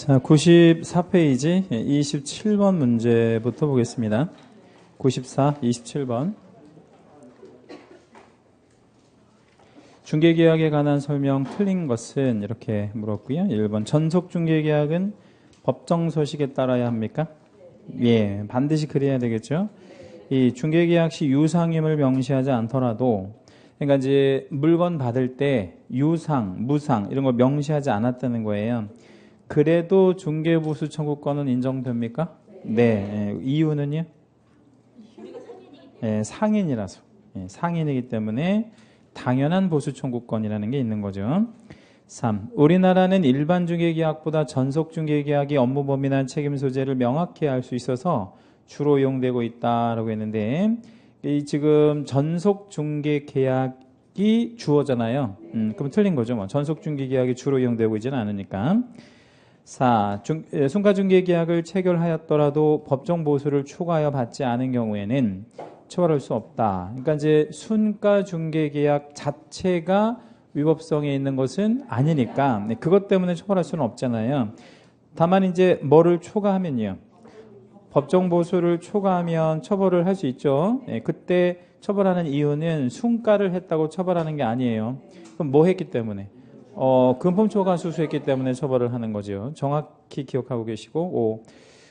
자, 94페이지 27번 문제부터 보겠습니다. 94, 27번. 중개계약에 관한 설명 틀린 것은 이렇게 물었고요. 1번 전속중개계약은 법정서식에 따라야 합니까? 예, 반드시 그래야 되겠죠. 이 중개계약 시 유상임을 명시하지 않더라도, 그러니까 이제 물건 받을 때 유상, 무상 이런 걸 명시하지 않았다는 거예요. 그래도 중개보수 청구권은 인정됩니까? 네. 이유는요? 네, 상인이라서. 상인이기 때문에 당연한 보수 청구권이라는 게 있는 거죠. 3. 우리나라는 일반 중개계약보다 전속 중개계약이 업무 범위나 책임 소재를 명확히 알 수 있어서 주로 이용되고 있다라고 했는데, 이 지금 전속 중개계약이 주어잖아요. 그럼 틀린 거죠. 뭐 전속 중개계약이 주로 이용되고 있지는 않으니까. 4. 순가중개계약을 체결하였더라도 법정 보수를 추가하여 받지 않은 경우에는 처벌할 수 없다. 그러니까 이제 순가중개계약 자체가 위법성에 있는 것은 아니니까 그것 때문에 처벌할 수는 없잖아요. 다만 이제 뭐를 초과하면요, 법정 보수를 초과하면 처벌을 할 수 있죠. 그때 처벌하는 이유는 순가를 했다고 처벌하는 게 아니에요. 그럼 뭐 했기 때문에? 금품 초과 수수했기 때문에 처벌을 하는 거죠. 정확히 기억하고 계시고. 5.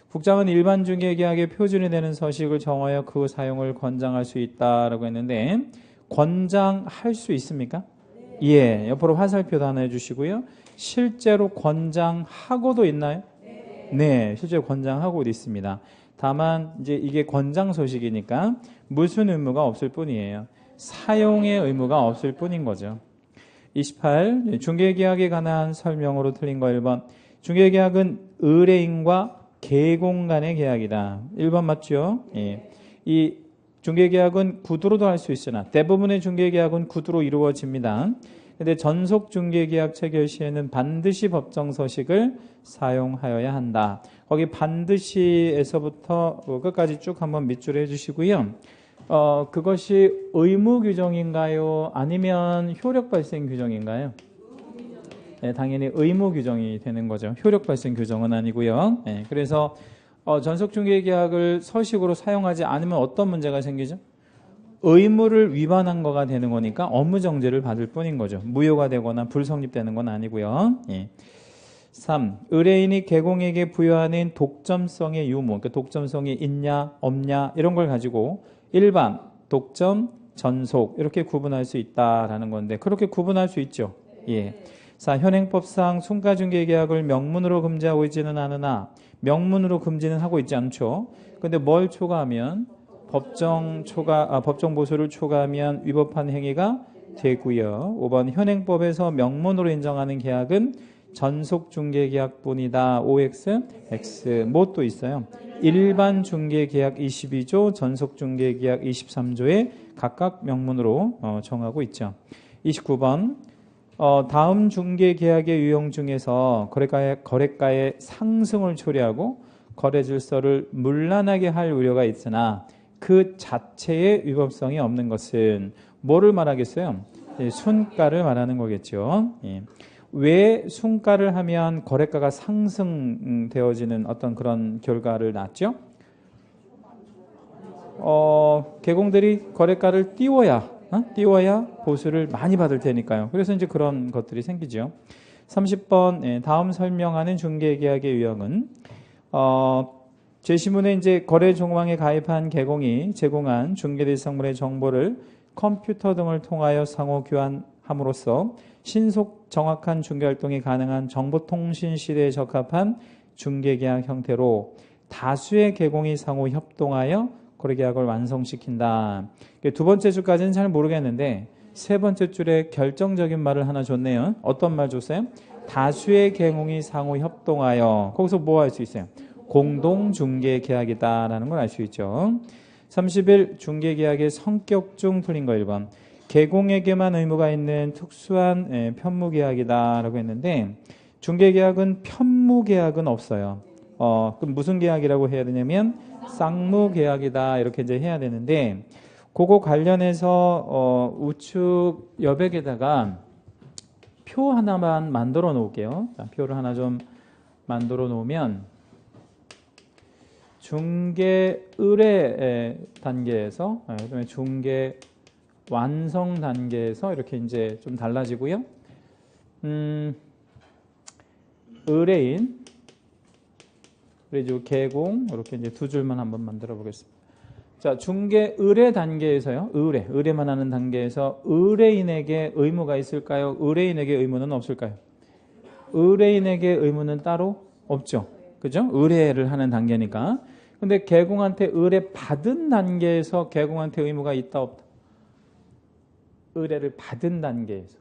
국장은 일반 중개계약의 표준이 되는 서식을 정하여 그 사용을 권장할 수 있다라고 했는데, 권장할 수 있습니까? 예, 옆으로 화살표도 하나 해주시고요. 실제로 권장하고도 있나요? 네, 실제로 권장하고 있습니다. 다만 이제 이게 권장 서식이니까 무슨 의무가 없을 뿐이에요. 사용의 의무가 없을 뿐인 거죠. 28. 중개계약에 관한 설명으로 틀린 거 1번. 중개계약은 의뢰인과 계공 간의 계약이다. 1번 맞죠? 예. 이 중개계약은 구두로도 할 수 있으나 대부분의 중개계약은 구두로 이루어집니다. 근데 전속 중개계약 체결 시에는 반드시 법정 서식을 사용하여야 한다. 거기 반드시에서부터 끝까지 쭉 한번 밑줄을 해주시고요. 그것이 의무 규정인가요? 아니면 효력 발생 규정인가요? 네, 당연히 의무 규정이 되는 거죠. 효력 발생 규정은 아니고요. 네, 그래서 전속중개계약을 서식으로 사용하지 않으면 어떤 문제가 생기죠? 의무를 위반한 거가 되는 거니까 업무정지를 받을 뿐인 거죠. 무효가 되거나 불성립되는 건 아니고요. 예. 3. 의뢰인이 계공에게 부여하는 독점성의 유무, 그러니까 독점성이 있냐 없냐 이런 걸 가지고 일반, 독점, 전속 이렇게 구분할 수 있다라는 건데, 그렇게 구분할 수 있죠. 예. 4. 현행법상 순가중개계약을 명문으로 금지하고 있지는 않으나 명문으로 금지는 하고 있지 않죠. 근데 뭘 초과하면 법정 보수를 초과하면 위법한 행위가 되고요. 5번 현행법에서 명문으로 인정하는 계약은 전속중개계약뿐이다. OX, X, 뭐 또 있어요. 일반 중개계약 22조, 전속중개계약 23조에 각각 명문으로 정하고 있죠. 29번 다음 중개계약의 유형 중에서 거래가의 상승을 초래하고 거래 질서를 문란하게 할 우려가 있으나 그 자체의 위법성이 없는 것은 뭐를 말하겠어요? 순가를 말하는 거겠죠. 예. 왜 순가를 하면 거래가가 상승되어지는 어떤 그런 결과를 낳죠? 계공들이 거래가를 띄워야 보수를 많이 받을 테니까요. 그래서 이제 그런 것들이 생기죠. 30번 다음 설명하는 중개계약의 유형은 제시문에 이제 거래 종망에 가입한 계공이 제공한 중개대상물의 정보를 컴퓨터 등을 통하여 상호 교환함으로써 신속 정확한 중개활동이 가능한 정보통신 시대에 적합한 중개계약 형태로 다수의 계공이 상호 협동하여 거래계약을 완성시킨다. 두 번째 줄까지는 잘 모르겠는데 세 번째 줄에 결정적인 말을 하나 줬네요. 어떤 말 줬어요? 다수의 계공이 상호 협동하여. 거기서 뭐 할 수 있어요? 공동중개계약이다라는 걸 알 수 있죠. 31. 중개계약의 성격 중 틀린 거 1번. 계공에게만 의무가 있는 특수한 편무계약이다라고 했는데, 중개계약은 편무계약은 없어요. 그럼 무슨 계약이라고 해야 되냐면 쌍무계약이다 이렇게 이제 해야 되는데, 그거 관련해서 우측 여백에다가 표 하나만 만들어 놓을게요. 자, 표를 하나 좀 만들어 놓으면 중개 의뢰 단계에서, 그다음에 중개 완성 단계에서 이렇게 이제 좀 달라지고요. 의뢰인, 그리고 개공, 이렇게 이제 두 줄만 한번 만들어 보겠습니다. 자, 중개 의뢰 단계에서요. 의뢰만 하는 단계에서 의뢰인에게 의무가 있을까요? 의뢰인에게 의무는 없을까요? 의뢰인에게 의무는 따로 없죠. 그죠? 의뢰를 하는 단계니까. 근데 개공한테 의뢰 받은 단계에서 개공한테 의무가 있다 없다? 의뢰를 받은 단계에서.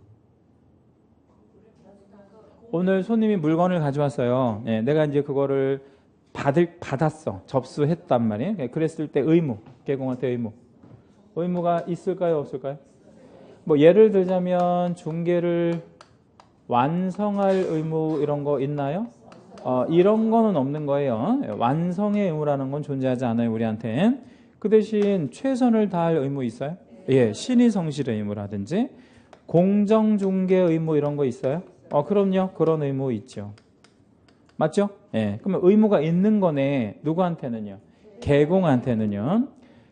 오늘 손님이 물건을 가져왔어요. 내가 이제 그거를 받았어. 접수했단 말이에요. 그랬을 때 의무, 개공한테 의무가 있을까요, 없을까요? 뭐 예를 들자면 중개를 완성할 의무 이런 거 있나요? 이런 거는 없는 거예요. 완성의 의무라는 건 존재하지 않아요, 우리한테. 그 대신 최선을 다할 의무 있어요? 예, 신의 성실의 의무라든지 공정중개 의무 이런 거 있어요? 그럼요. 그런 의무 있죠. 맞죠? 예. 그러면 의무가 있는 거네. 누구한테는요? 개공한테는요.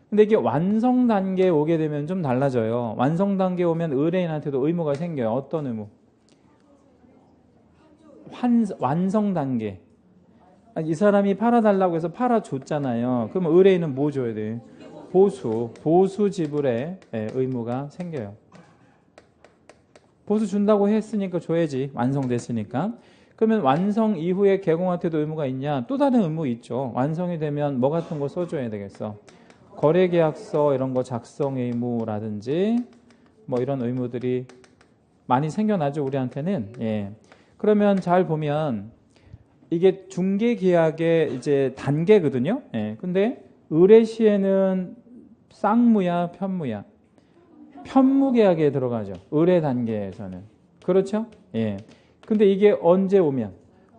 근데 이게 완성 단계에 오게 되면 좀 달라져요. 완성 단계에 오면 의뢰인한테도 의무가 생겨요. 어떤 의무? 완성 단계. 이 사람이 팔아달라고 해서 팔아줬잖아요. 그러면 의뢰인은 뭐 줘야 돼? 보수 지불의 의무가 생겨요. 보수 준다고 했으니까 줘야지. 완성됐으니까. 그러면 완성 이후에 개공한테도 의무가 있냐? 또 다른 의무 있죠. 완성이 되면 뭐 같은 거 써줘야 되겠어? 거래계약서 이런 거 작성 의무라든지 뭐 이런 의무들이 많이 생겨나죠, 우리한테는. 예. 그러면 잘 보면 이게 중개계약의 이제 단계거든요. 예. 근데 의뢰 시에는 쌍무야, 편무야? 편무계약에 들어가죠. 의뢰 단계에서는. 그렇죠? 예. 근데 이게 언제 오면?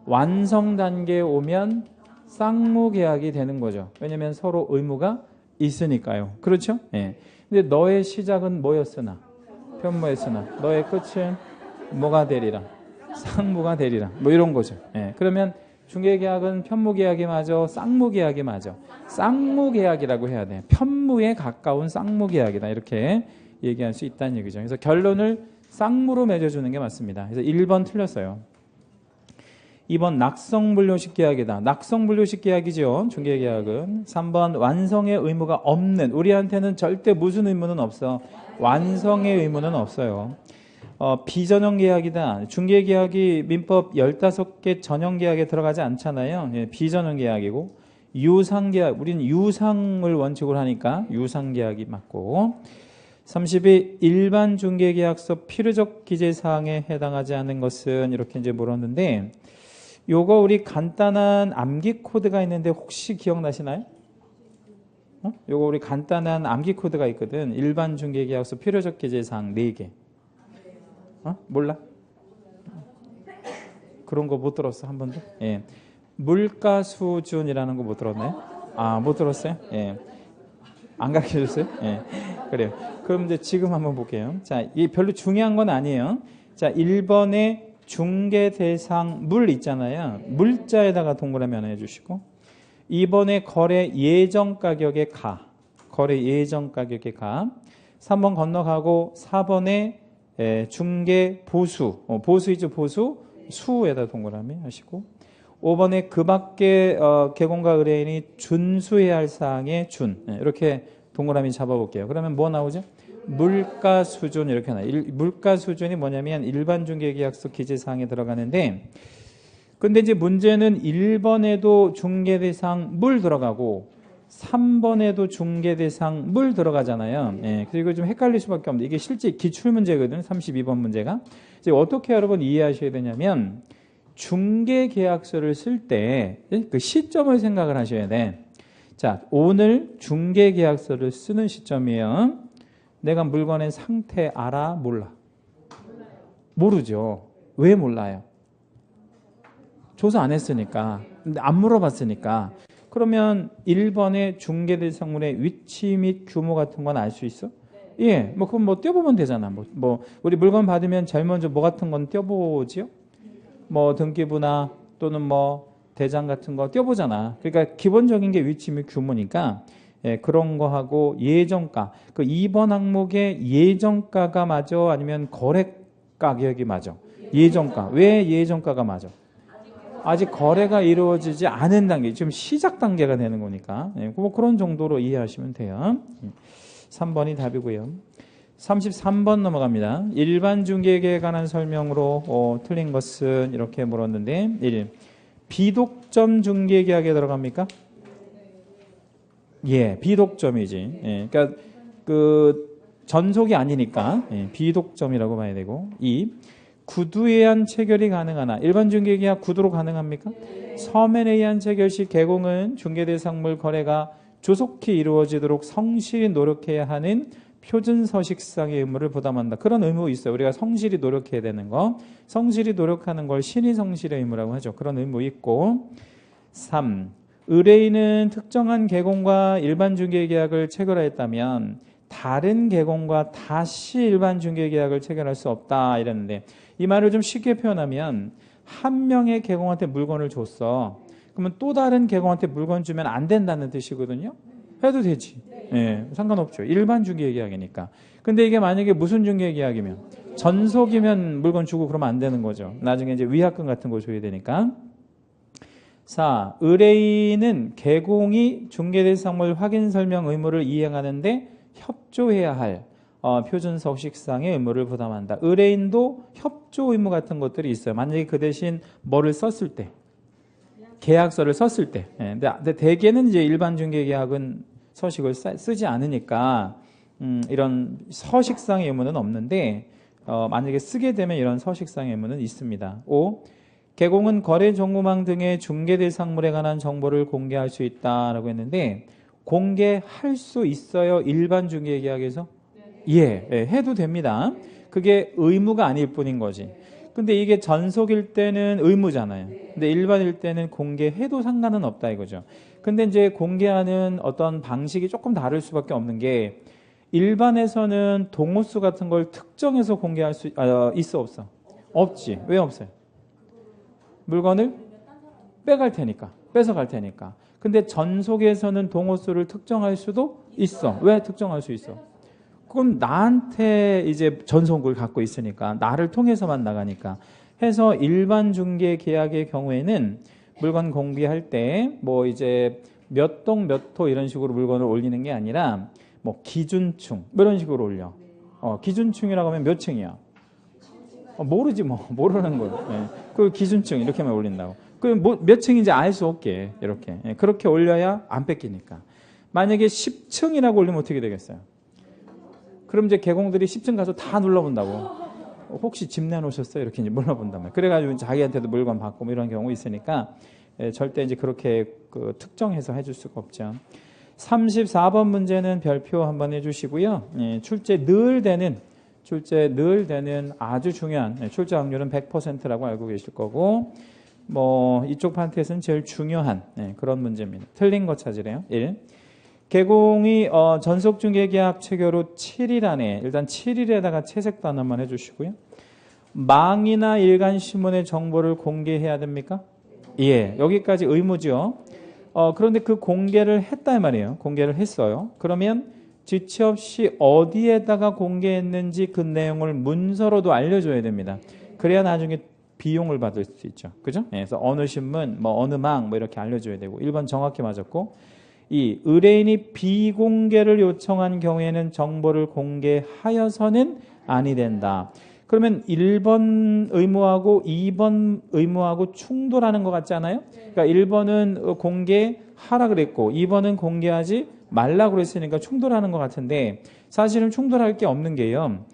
완성 단계에 오면 쌍무계약이 되는 거죠. 왜냐면 서로 의무가 있으니까요. 그렇죠? 예. 근데 너의 시작은 뭐였으나? 편무였으나. 너의 끝은 뭐가 되리라? 쌍무가 되리라. 뭐 이런 거죠. 예. 그러면 중개계약은 편무계약이 맞아? 쌍무계약이 맞아? 쌍무계약이라고 해야 돼. 편무에 가까운 쌍무계약이다. 이렇게 얘기할 수 있다는 얘기죠. 그래서 결론을 쌍무로 맺어주는 게 맞습니다. 그래서 1번 틀렸어요. 2번 낙성분료식 계약이다. 낙성분료식 계약이죠. 중개계약은. 3번 완성의 의무가 없는. 우리한테는 절대 무슨 의무는 없어. 완성의 의무는 없어요. 비전형 계약이다. 중개계약이 민법 15개 전형 계약에 들어가지 않잖아요. 예, 비전형 계약이고. 유상계약. 우리는 유상을 원칙으로 하니까 유상계약이 맞고. 32. 일반 중개계약서 필요적 기재사항에 해당하지 않는 것은 이렇게 이제 물었는데 요거 우리 간단한 암기 코드가 있는데 혹시 기억나시나요? 요거 우리 간단한 암기 코드가 있거든. 일반 중개계약서 필요적 기재사항 4개. 몰라? 그런 거 못 들었어 한 번도? 예. 물가 수준이라는 거 못 들었나요? 못 들었어요? 예. 안 가르쳐줬어요? 예. 그래요. 그럼 이제 지금 한번 볼게요. 자, 이 별로 중요한 건 아니에요. 자, 1번에 중개 대상 물 있잖아요. 물자에다가 동그라미 하나 해주시고 2번에 거래 예정 가격의 가. 거래 예정 가격의 가. 3번 건너가고 4번에 중개 보수. 보수이죠, 보수. 수에다 동그라미 하시고 5번에 그 밖에 개공과 의뢰인이 준수해야 할 사항의 준. 이렇게 동그라미 잡아볼게요. 그러면 뭐 나오죠? 물가 수준 이렇게 나와요. 물가 수준이 뭐냐면 일반 중개계약서 기재사항에 들어가는데 근데 이제 문제는 1번에도 중개대상 물 들어가고 3번에도 중개대상 물 들어가잖아요. 예, 그리고 좀 헷갈릴 수밖에 없는데 이게 실제 기출문제거든요. 32번 문제가. 이제 어떻게 여러분 이해하셔야 되냐면 중개계약서를 쓸 때 그 시점을 생각을 하셔야 돼. 자, 오늘 중개계약서를 쓰는 시점이에요. 내가 물건의 상태 알아? 몰라? 모르죠. 왜 몰라요? 조사 안 했으니까. 근데 안 물어봤으니까. 그러면 1번의 중개대상물의 위치 및 규모 같은 건 알 수 있어? 예, 뭐 그럼 뭐 떼어보면 되잖아. 뭐 우리 물건 받으면 제일 먼저 뭐 같은 건 떼어보지요? 뭐 등기부나 또는 뭐 대장 같은 거 떼어보잖아. 그러니까 기본적인 게 위치 및 규모니까 예, 그런 거 하고 예정가. 그 2번 항목에 예정가가 맞아? 아니면 거래 가격이 맞아? 예정가. 왜 예정가가 맞아? 아직 거래가 이루어지지 않은 단계, 지금 시작 단계가 되는 거니까. 예, 뭐 그런 정도로 이해하시면 돼요. 3번이 답이고요. 33번 넘어갑니다. 일반 중개계에 관한 설명으로 틀린 것은 이렇게 물었는데 1. 비독점 중개계약에 들어갑니까? 예, 비독점이지. 예, 그러니까 그 전속이 아니니까 예, 비독점이라고 봐야 되고 2. 구두에 의한 체결이 가능하나 일반 중개계약 구두로 가능합니까? 서면에 의한 체결 시 개공은 중개대상물 거래가 조속히 이루어지도록 성실히 노력해야 하는 표준서식상의 의무를 부담한다. 그런 의무 있어요. 우리가 성실히 노력해야 되는 거. 성실히 노력하는 걸 신의성실의 의무라고 하죠. 그런 의무 있고 3. 의뢰인은 특정한 개공과 일반 중개계약을 체결하였다면 다른 개공과 다시 일반 중개계약을 체결할 수 없다 이랬는데 이 말을 좀 쉽게 표현하면 한 명의 개공한테 물건을 줬어. 그러면 또 다른 개공한테 물건 주면 안 된다는 뜻이거든요. 해도 되지. 예, 상관없죠. 일반 중개계약이니까. 근데 이게 만약에 무슨 중개계약이면 전속이면 물건 주고 그러면 안 되는 거죠. 나중에 이제 위약금 같은 거 줘야 되니까. 4. 의뢰인은 개공이 중개대상물 확인 설명 의무를 이행하는데 협조해야 할 표준서식상의 의무를 부담한다. 의뢰인도 협조 의무 같은 것들이 있어요. 만약에 그 대신 뭐를 썼을 때, 계약서를 썼을 때. 근데 대개는 이제 일반 중개계약은 서식을 쓰지 않으니까 이런 서식상의 의무는 없는데 만약에 쓰게 되면 이런 서식상의 의무는 있습니다. 5. 개공은 거래 정보망 등의 중개대상물에 관한 정보를 공개할 수 있다라고 했는데 공개할 수 있어요? 일반 중개계약에서? 예, 해도 됩니다. 그게 의무가 아닐 뿐인 거지. 근데 이게 전속일 때는 의무잖아요. 근데 일반일 때는 공개해도 상관은 없다 이거죠. 근데 이제 공개하는 어떤 방식이 조금 다를 수밖에 없는 게 일반에서는 동호수 같은 걸 특정해서 공개할 수 있어 없어? 없지. 왜 없어요? 물건을 빼갈 테니까. 뺏어갈 테니까. 근데 전속에서는 동호수를 특정할 수도 있어. 왜 특정할 수 있어? 그건 나한테 이제 전속을 갖고 있으니까 나를 통해서만 나가니까 해서 일반 중개 계약의 경우에는 물건 공개할 때 뭐 이제 몇 동 몇 호 이런 식으로 물건을 올리는 게 아니라 뭐 기준층 뭐 이런 식으로 올려. 기준층이라고 하면 몇 층이야? 모르지 뭐 모르는 거예요. 예. 그 기준층 이렇게만 올린다고. 그 뭐 몇 층인지 알 수 없게 이렇게 그렇게 올려야 안 뺏기니까. 만약에 10층이라고 올리면 어떻게 되겠어요? 그럼 이제 개공들이 10층 가서 다 눌러본다고. 혹시 집 내놓으셨어요? 이렇게 이제 물어본단 말이에요. 그래가지고 자기한테도 물건 받고 뭐 이런 경우 있으니까 절대 이제 그렇게 그 특정해서 해줄 수가 없죠. 34번 문제는 별표 한번 해주시고요. 출제 늘 되는 아주 중요한 출제 확률은 100%라고 알고 계실 거고 뭐 이쪽 판트에서는 제일 중요한 그런 문제입니다. 틀린 거 찾으래요. 1. 개공이 전속중개계약 체결 후 7일 안에 일단 7일에다가 채색 단어만 해주시고요. 망이나 일간신문의 정보를 공개해야 됩니까? 예, 여기까지 의무죠. 그런데 그 공개를 했다 이 말이에요. 공개를 했어요. 그러면 지체 없이 어디에다가 공개했는지 그 내용을 문서로도 알려줘야 됩니다. 그래야 나중에 비용을 받을 수 있죠. 그죠? 그래서 어느 신문, 뭐 어느 망, 뭐 이렇게 알려줘야 되고 1번 정확히 맞았고 2. 의뢰인이 비공개를 요청한 경우에는 정보를 공개하여서는 아니 된다. 그러면 1번 의무하고 2번 의무하고 충돌하는 것 같지 않아요? 그러니까 1번은 공개하라 그랬고 2번은 공개하지 말라 그랬으니까 충돌하는 것 같은데 사실은 충돌할 게 없는 게요.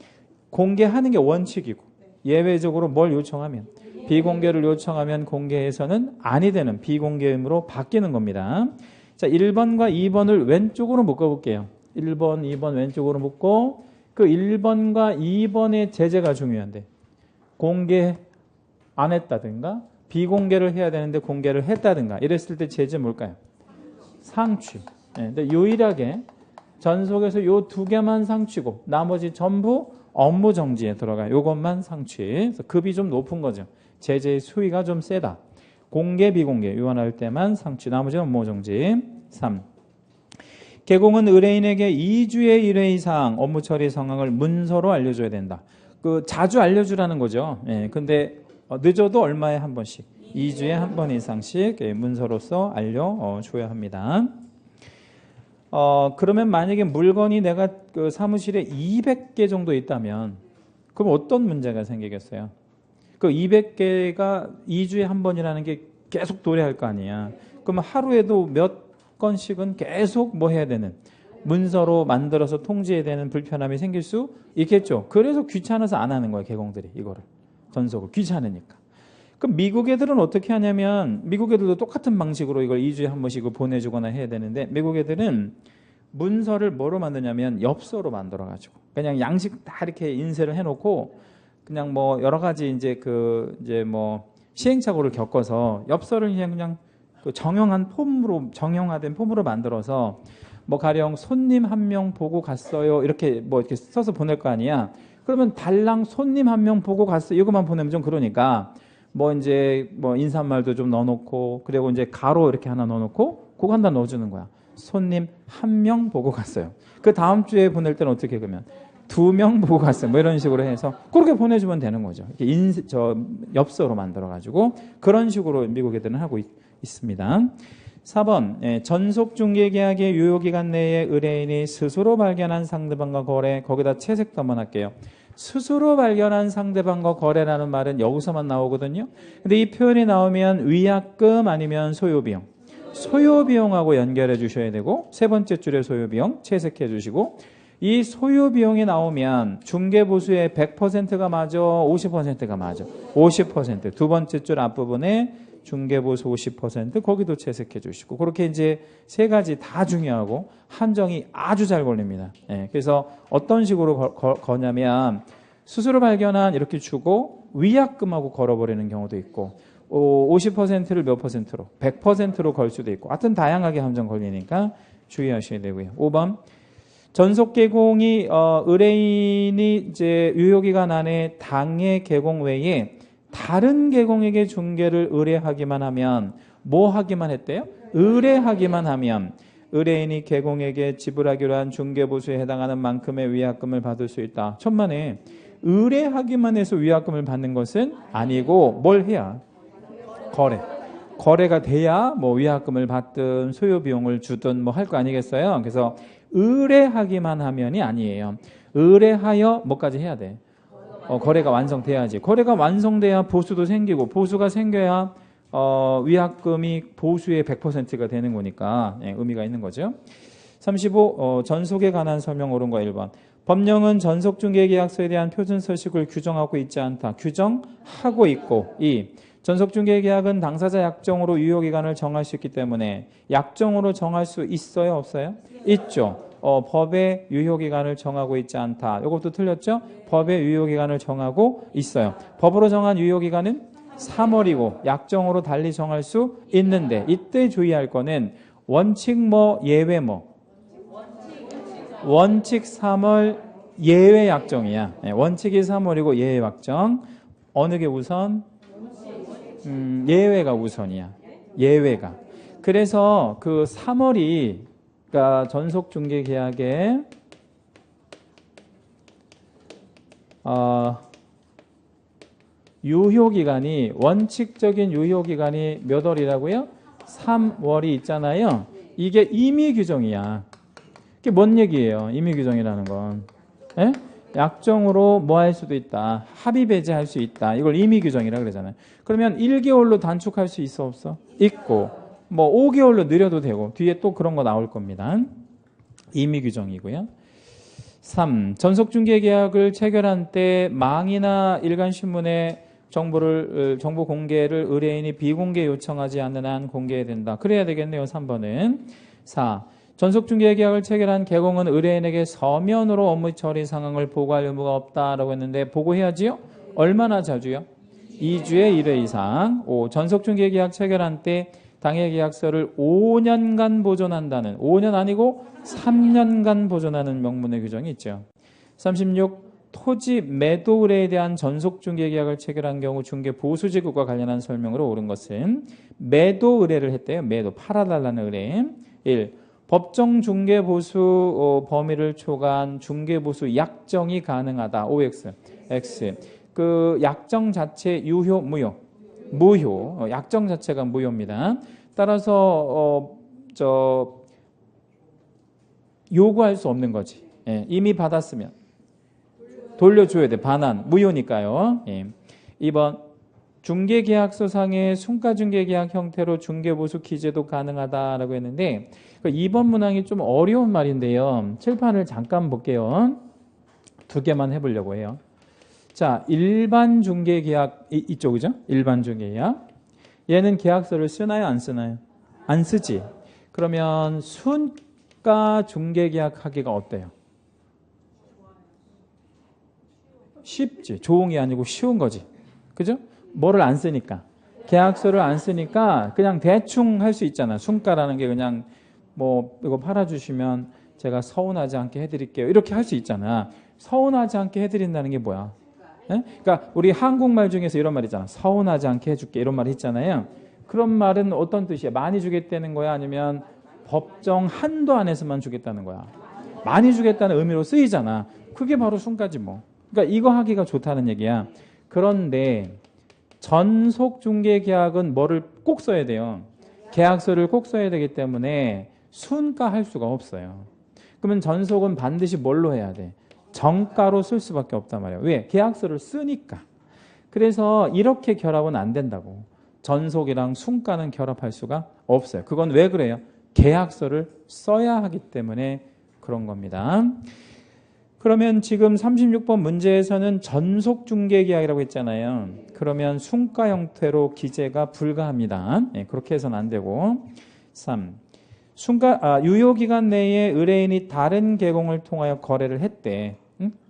공개하는 게 원칙이고 예외적으로 뭘 요청하면 비공개를 요청하면 공개해서는 아니 되는 비공개 의무로 바뀌는 겁니다. 자, 1번과 2번을 왼쪽으로 묶어볼게요. 1번, 2번 왼쪽으로 묶고 그 1번과 2번의 제재가 중요한데 공개 안 했다든가 비공개를 해야 되는데 공개를 했다든가 이랬을 때 제재 뭘까요? 상취. 근데 유일하게 전속에서 요 두 개만 상취고 나머지 전부 업무 정지에 들어가요. 요것만 상취. 그래서 급이 좀 높은 거죠. 제재의 수위가 좀 세다. 공개, 비공개 위반할 때만 상취, 나머지는 업무 정지. 3. 개공은 의뢰인에게 2주의 1회 이상 업무 처리 상황을 문서로 알려줘야 된다. 자주 알려주라는 거죠. 예, 근데 늦어도 얼마에 한 번씩, 2주에 한 번 이상씩 문서로서 알려줘야 합니다. 그러면 만약에 물건이 내가 그 사무실에 200개 정도 있다면 그럼 어떤 문제가 생기겠어요? 그 200개가 2주에 한 번이라는 게 계속 도래할 거 아니야. 그러면 하루에도 몇 건씩은 계속 뭐 해야 되는, 문서로 만들어서 통지해야 되는 불편함이 생길 수 있겠죠. 그래서 귀찮아서 안 하는 거예요, 개공들이. 이거를 전속을 귀찮으니까. 그럼 미국 애들은 어떻게 하냐면, 미국 애들도 똑같은 방식으로 이걸 2주에 한 번씩 보내주거나 해야 되는데, 미국 애들은 문서를 뭐로 만드냐면 엽서로 만들어가지고 그냥 양식 다 이렇게 인쇄를 해놓고 그냥 뭐 여러 가지 이제 뭐 시행착오를 겪어서 엽서를 그냥 그 정형화된 폼으로 만들어서 뭐 가령 손님 한 명 보고 갔어요 이렇게 뭐 이렇게 써서 보낼 거 아니야. 그러면 달랑 손님 한 명 보고 갔어요 이것만 보내면 좀 그러니까 뭐 이제 뭐 인사말도 좀 넣어놓고, 그리고 이제 가로 이렇게 하나 넣어놓고 그거 하나 넣어주는 거야. 손님 한 명 보고 갔어요. 그 다음 주에 보낼 때는 어떻게, 그러면 2명 보고 갔어요. 뭐 이런 식으로 해서 그렇게 보내주면 되는 거죠. 이렇게 엽서로 만들어가지고 그런 식으로 미국 애들은 하고 있습니다. 4번, 전속중개계약의 유효기간 내에 의뢰인이 스스로 발견한 상대방과 거래, 거기다 채색도 한번 할게요. 스스로 발견한 상대방과 거래라는 말은 여기서만 나오거든요. 근데 이 표현이 나오면 위약금 아니면 소요비용, 소요비용하고 연결해 주셔야 되고, 세 번째 줄에 소요비용 채색해 주시고, 이 소요비용이 나오면 중개보수의 100%가 맞아, 50%가 맞아? 50%. 두 번째 줄 앞부분에 중개보수 50% 거기도 채색해 주시고, 그렇게 이제 세 가지 다 중요하고 함정이 아주 잘 걸립니다. 그래서 어떤 식으로 거냐면 스스로 발견한 이렇게 주고 위약금하고 걸어버리는 경우도 있고, 50%를 몇 %로 100%로 걸 수도 있고, 하여튼 다양하게 함정 걸리니까 주의하셔야 되고요. 5번, 전속 개공이 의뢰인이 이제 유효기간 안에 당해 개공 외에 다른 개공에게 중개를 의뢰하기만 하면, 뭐 하기만 했대요? 의뢰하기만 하면 의뢰인이 개공에게 지불하기로 한 중개보수에 해당하는 만큼의 위약금을 받을 수 있다. 천만에 의뢰하기만 해서 위약금을 받는 것은 아니고, 뭘 해야? 거래가 돼야 뭐 위약금을 받든 소요비용을 주든 뭐 할 거 아니겠어요? 그래서 의뢰하기만 하면이 아니에요. 의뢰하여 뭐까지 해야 돼? 거래가 완성돼야지. 거래가 완성돼야 보수도 생기고, 보수가 생겨야 위약금이 보수의 100%가 되는 거니까 의미가 있는 거죠. 35. 전속에 관한 설명 옳은 거 1번. 법령은 전속중개계약서에 대한 표준 서식을 규정하고 있지 않다. 규정하고 있고. 2. 전속중개계약은 당사자 약정으로 유효기간을 정할 수 있기 때문에 약정으로 정할 수 있어요? 없어요? 있죠. 법의 유효기간을 정하고 있지 않다. 이것도 틀렸죠? 법의 유효기간을 정하고 있어요. 법으로 정한 유효기간은 3월이고 약정으로 달리 정할 수 있는데, 이때 주의할 거는 원칙 뭐 예외 뭐, 원칙 3월 예외 약정이야. 원칙이 3월이고 예외 약정, 어느 게 우선? 예외가 우선이야. 예외가. 그래서 그 3월이 그러니까 전속중개계약의 유효기간이, 원칙적인 유효기간이 몇 월이라고요? 3월이 있잖아요. 이게 임의규정이야. 이게 뭔 얘기예요? 임의규정이라는 건. 에? 약정으로 뭐 할 수도 있다. 합의 배제할 수 있다. 이걸 임의규정이라 그러잖아요. 그러면 1개월로 단축할 수 있어 없어? 있고, 뭐 5개월로 느려도 되고, 뒤에 또 그런 거 나올 겁니다. 임의규정이고요. 3. 전속중개계약을 체결한 때 망이나 일간신문에 정보 공개를 의뢰인이 비공개 요청하지 않는 한 공개해야 된다. 그래야 되겠네요. 3번은. 4. 전속중개계약을 체결한 개공은 의뢰인에게 서면으로 업무 처리 상황을 보고할 의무가 없다라고 했는데, 보고해야지요? 얼마나 자주요? 2주에 1회 이상. 5. 전속중개계약 체결한 때 당해계약서를 5년간 보존한다는, 5년 아니고 3년간 보존하는 명문의 규정이 있죠. 36. 토지 매도 의뢰에 대한 전속 중개 계약을 체결한 경우 중개 보수 지급과 관련한 설명으로 옳은 것은 매도 의뢰를 했대요. 매도 팔아달라는 의뢰. 1. 법정 중개 보수 범위를 초과한 중개 보수 약정이 가능하다. OX. X. 그 약정 자체 유효 무효. 무효. 약정 자체가 무효입니다. 따라서 요구할 수 없는 거지. 예, 이미 받았으면 돌려줘야 돼. 반환. 무효니까요. 예. 2번. 중개계약서상의 순가중개계약 형태로 중개보수 기재도 가능하다라고 했는데 2번 문항이 좀 어려운 말인데요. 칠판을 잠깐 볼게요. 두 개만 해보려고 해요. 자, 일반 중개계약 이쪽이죠? 일반 중개계약. 얘는 계약서를 쓰나요? 안 쓰나요? 안 쓰지. 그러면 순가 중개계약 하기가 어때요? 쉽지. 좋은 게 아니고 쉬운 거지. 그죠? 뭐를 안 쓰니까. 계약서를 안 쓰니까 그냥 대충 할 수 있잖아. 순가라는 게 그냥 뭐 이거 팔아주시면 제가 서운하지 않게 해드릴게요. 이렇게 할 수 있잖아. 서운하지 않게 해드린다는 게 뭐야? 예? 그러니까 우리 한국말 중에서 이런 말 있잖아. 서운하지 않게 해줄게. 이런 말 있잖아요. 그런 말은 어떤 뜻이야? 많이 주겠다는 거야? 아니면 법정 한도 안에서만 주겠다는 거야? 많이 주겠다는 의미로 쓰이잖아. 그게 바로 순가지 뭐. 그러니까 이거 하기가 좋다는 얘기야. 그런데 전속 중개 계약은 뭐를 꼭 써야 돼요? 계약서를 꼭 써야 되기 때문에 순가 할 수가 없어요. 그러면 전속은 반드시 뭘로 해야 돼? 정가로 쓸 수밖에 없단 말이에요. 왜? 계약서를 쓰니까. 그래서 이렇게 결합은 안 된다고. 전속이랑 순가는 결합할 수가 없어요. 그건 왜 그래요? 계약서를 써야 하기 때문에 그런 겁니다. 그러면 지금 36번 문제에서는 전속 중개 계약이라고 했잖아요. 그러면 순가 형태로 기재가 불가합니다. 네, 그렇게 해서는 안 되고. 3. 유효기간 내에 의뢰인이 다른 계공을 통하여 거래를 했대.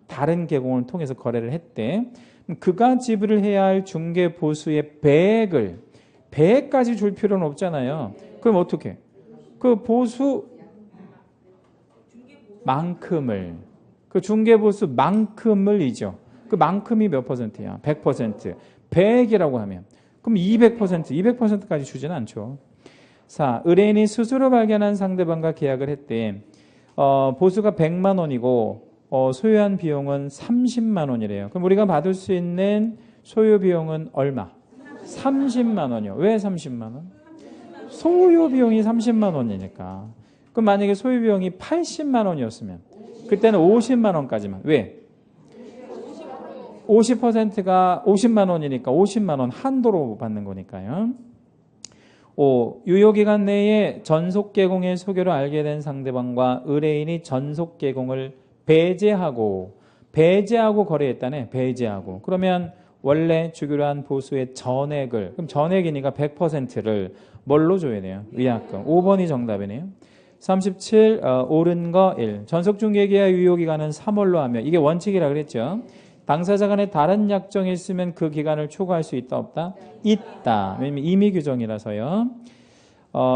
다른 계공을 통해서 거래를 했대. 그가 지불을 해야 할 중개 보수의 배액까지 줄 필요는 없잖아요. 그럼 어떻게? 그 보수만큼을 그 중개보수만큼을이죠. 그 만큼이 몇 퍼센트야? 100%. 100이라고 하면 그럼 200%까지 주지는 않죠. 4. 의뢰인이 스스로 발견한 상대방과 계약을 했대. 보수가 100만 원이고 소요한 비용은 30만 원이래요. 그럼 우리가 받을 수 있는 소요 비용은 얼마? 30만 원이요. 왜 30만 원? 소요 비용이 30만 원이니까. 그럼 만약에 소요 비용이 80만 원이었으면 그때는 50만 원까지만. 왜? 50%가 50만 원이니까 50만 원 한도로 받는 거니까요. 5. 유효기간 내에 전속계공의 소개로 알게 된 상대방과 의뢰인이 전속계공을 배제하고 거래했다네. 배제하고. 그러면 원래 주기로 한 보수의 전액을, 그럼 전액이니까 100%를 뭘로 줘야 돼요? 위약금. 5번이 정답이네요. 37. 옳은 거 1. 전속중개계약 유효기간은 3월로 하며, 이게 원칙이라 그랬죠. 당사자 간에 다른 약정이 있으면 그 기간을 초과할 수 있다 없다? 있다. 왜냐면 임의 규정이라서요.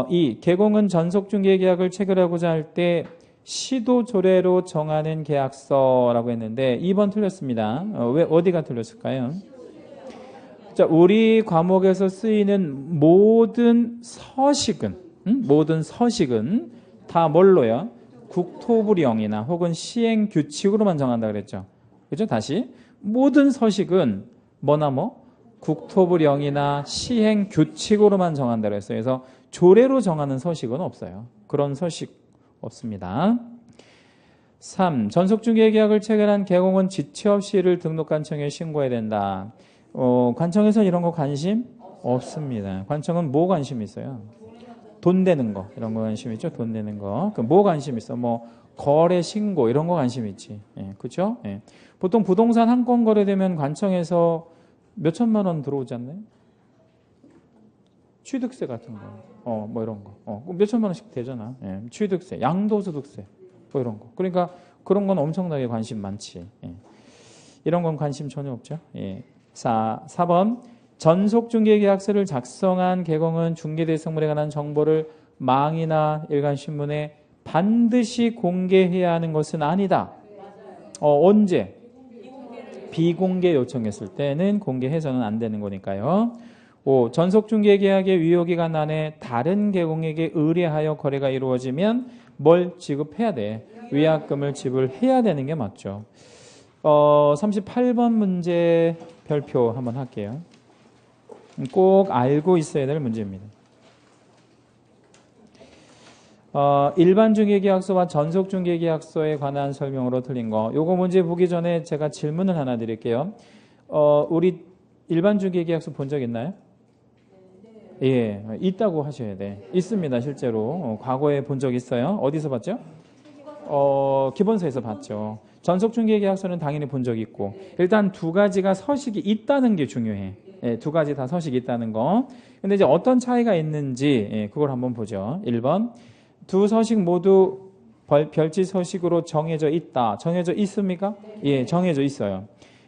2. 계공은 전속중개계약을 체결하고자 할 때 시도조례로 정하는 계약서라고 했는데 2번 틀렸습니다. 왜 어디가 틀렸을까요? 자, 우리 과목에서 쓰이는 모든 서식은 다 뭘로요? 국토부령이나 혹은 시행규칙으로만 정한다 그랬죠. 그죠? 다시 모든 서식은 국토부령이나 시행규칙으로만 정한다 그랬어요. 그래서 조례로 정하는 서식은 없어요. 그런 서식 없습니다. 3. 전속중개계약을 체결한 계공은 지체 없이 이를 등록관청에 신고해야 된다. 관청에서는 이런 거 관심 없습니다. 관청은 뭐 관심 있어요? 돈 되는 거, 이런 거 관심 있죠? 돈 되는 거. 그 뭐 관심 있어? 거래 신고 이런 거 관심 있지. 예, 그렇죠? 예. 보통 부동산 한 건 거래되면 관청에서 몇 천만 원 들어오지 않나요? 취득세 같은 거, 이런 거, 몇 천만 원씩 되잖아. 예, 취득세, 양도소득세, 이런 거. 그러니까 그런 건 엄청나게 관심 많지. 예. 이런 건 관심 전혀 없죠. 예. 4번. 전속중개계약서를 작성한 계공은 중개대상물에 관한 정보를 망이나 일간신문에 반드시 공개해야 하는 것은 아니다. 언제? 비공개 요청했을 때는 공개해서는 안 되는 거니까요. 5. 전속중개계약의 유효기간 안에 다른 계공에게 의뢰하여 거래가 이루어지면 뭘 지급해야 돼? 위약금을 지불해야 되는 게 맞죠. 38번 문제 별표 한번 할게요. 꼭 알고 있어야 될 문제입니다. 일반 중개계약서와 전속 중개계약서에 관한 설명으로 틀린 거. 요거 문제 보기 전에 제가 질문을 하나 드릴게요. 우리 일반 중개계약서 본 적 있나요? 예, 있다고 하셔야 돼. 있습니다, 실제로. 과거에 본 적 있어요. 어디서 봤죠? 기본서에서 봤죠. 전속 중개계약서는 당연히 본 적이 있고, 일단 두 가지가 서식이 있다는 게 중요해. 예, 두 가지 다 서식이 있다는 거. 근데 이제 어떤 차이가 있는지, 예, 그걸 한번 보죠. 1번. 두 서식 모두 별지 서식으로 정해져 있다. 정해져 있습니까? 예, 정해져 있어요.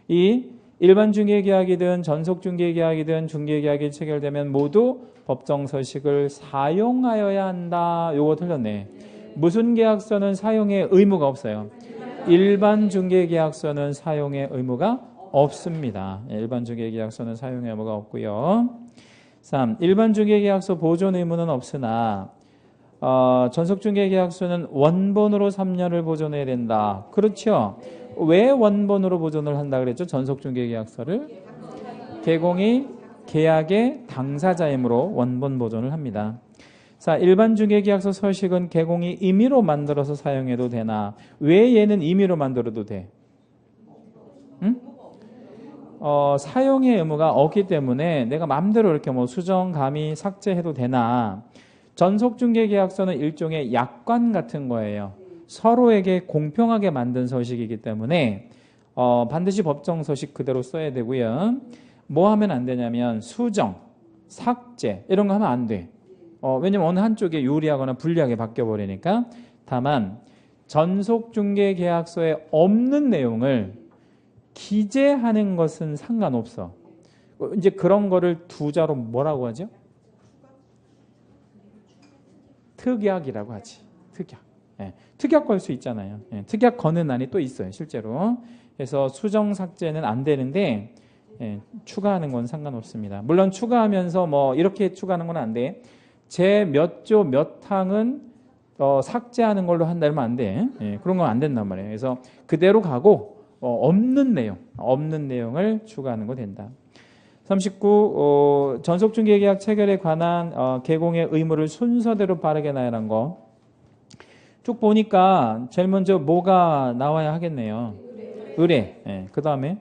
2. 일반 중개계약이든 전속 중개계약이든 중개계약이 체결되면 모두 법정 서식을 사용하여야 한다. 요거 틀렸네. 무슨 계약서는 사용의 의무가 없어요? 일반 중개계약서는 사용의 의무가 없습니다. 일반 중개계약서는 사용의 의무가 없고요. 3. 일반 중개계약서 보존 의무는 없으나 전속 중개계약서는 원본으로 3년을 보존해야 된다. 그렇죠? 왜 원본으로 보존을 한다 그랬죠? 전속 중개계약서를 개공이 계약의 당사자이므로 원본 보존을 합니다. 자, 일반 중개계약서 서식은 개공이 임의로 만들어서 사용해도 되나? 왜 얘는 임의로 만들어도 돼? 응? 사용의 의무가 없기 때문에 내가 마음대로 이렇게 뭐 수정, 감의, 삭제해도 되나? 전속 중개계약서는 일종의 약관 같은 거예요. 서로에게 공평하게 만든 서식이기 때문에 반드시 법정 서식 그대로 써야 되고요. 뭐 하면 안 되냐면 수정, 삭제 이런 거 하면 안 돼. 왜냐면 어느 한쪽에 유리하거나 불리하게 바뀌어버리니까. 다만 전속중개계약서에 없는 내용을 기재하는 것은 상관없어. 이제 그런 거를 두 자로 뭐라고 하죠? 특약이라고 하지. 특약. 예, 특약 걸 수 있잖아요. 예, 특약 거는 난이 또 있어요, 실제로. 그래서 수정 삭제는 안 되는데 예, 추가하는 건 상관없습니다. 물론 추가하면서 뭐 이렇게 추가하는 건 안 돼. 제 몇 조 몇 항은 삭제하는 걸로 한다면 안 돼. 예, 그런 건 안 된단 말이에요. 그래서 그대로 가고 없는 내용을 추가하는 거 된다. 39. 전속중개계약 체결에 관한 개공의 의무를 순서대로 빠르게 나열한 거. 쭉 보니까 제일 먼저 뭐가 나와야 하겠네요. 의뢰. 예, 그 다음에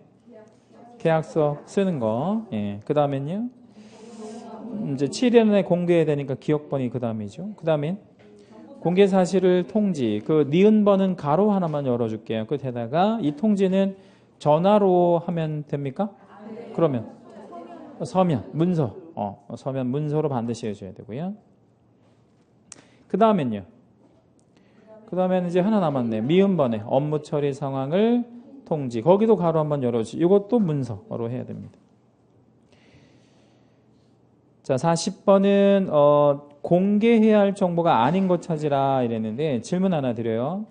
계약서 쓰는 거. 예, 그 다음엔요. 이제 7일에 공개해야 되니까 기억번이 그 다음이죠. 그 다음엔 공개 사실을 통지. 그 니은번은 가로 하나만 열어줄게요. 끝에다가 이 통지는 전화로 하면 됩니까? 그러면 서면, 문서. 서면, 문서로 반드시 해줘야 되고요. 그 다음엔요. 그 다음에는 이제 하나 남았네. 미음번에 업무 처리 상황을 통지. 거기도 가로 한번 열어주시. 이것도 문서로 해야 됩니다. 자, 40번은 공개해야 할 정보가 아닌 것 찾으라 이랬는데 질문 하나 드려요.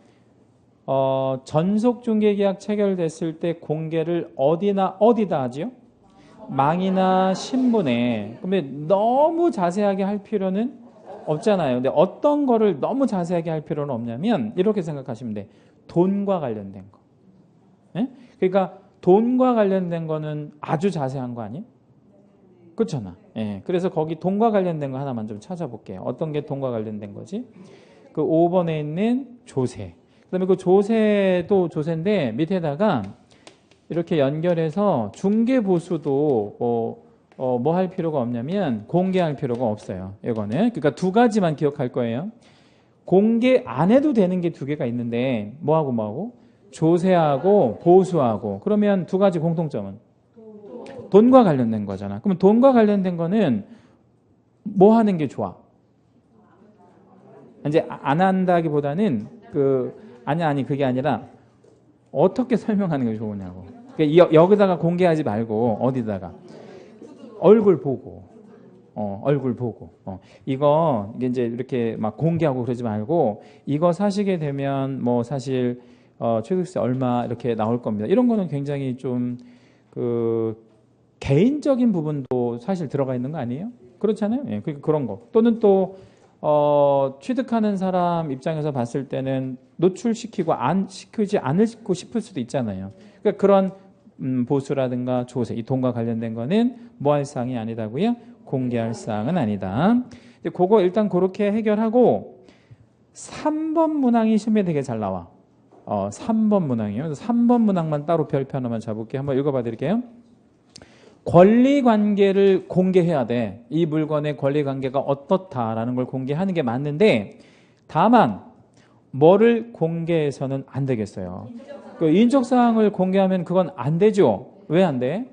전속중개계약 체결됐을 때 공개를 어디다 하지요? 망이나 신분에. 근데 너무 자세하게 할 필요는 없잖아요. 근데 어떤 거를 너무 자세하게 할 필요는 없냐면 이렇게 생각하시면 돼. 돈과 관련된 거. 네? 그러니까 돈과 관련된 거는 아주 자세한 거 아니에요? 그렇잖아. 예. 그래서 거기 돈과 관련된 거 하나만 좀 찾아볼게요. 어떤 게 돈과 관련된 거지? 그 5번에 있는 조세. 그다음에 그 조세도 조세인데 밑에다가 이렇게 연결해서 중개보수도 뭐 할 필요가 없냐면 공개할 필요가 없어요. 이거는. 그러니까 두 가지만 기억할 거예요. 공개 안 해도 되는 게 두 개가 있는데 뭐하고? 조세하고 보수하고. 그러면 두 가지 공통점은 돈과 관련된 거잖아. 그럼 돈과 관련된 거는 뭐 하는 게 좋아? 이제 안 한다기보다는 아니 그게 아니라 어떻게 설명하는 게 좋으냐고. 그러니까 여기다가 공개하지 말고 어디다가 얼굴 보고 이게 이제 이렇게 막 공개하고 그러지 말고 이거 사시게 되면 뭐 사실 취득세 얼마 이렇게 나올 겁니다. 이런 거는 굉장히 좀 개인적인 부분도 사실 들어가 있는 거 아니에요? 그렇잖아요. 예, 그런 거. 또는 또 취득하는 사람 입장에서 봤을 때는 노출시키고 시키지 않고 싶을 수도 있잖아요. 그러니까 그런 보수라든가 조세, 이 돈과 관련된 거는 뭐 할 사항이 아니다고요? 공개할 사항은 아니다. 그거 일단 그렇게 해결하고 3번 문항이 시험에 되게 잘 나와. 3번 문항이요. 그래서 3번 문항만 따로 별표 하나만 잡을게요. 한번 읽어봐 드릴게요. 권리관계를 공개해야 돼. 이 물건의 권리관계가 어떻다라는 걸 공개하는 게 맞는데 다만 뭐를 공개해서는 안 되겠어요. 그 인적사항을 공개하면 그건 안 되죠. 왜 안 돼?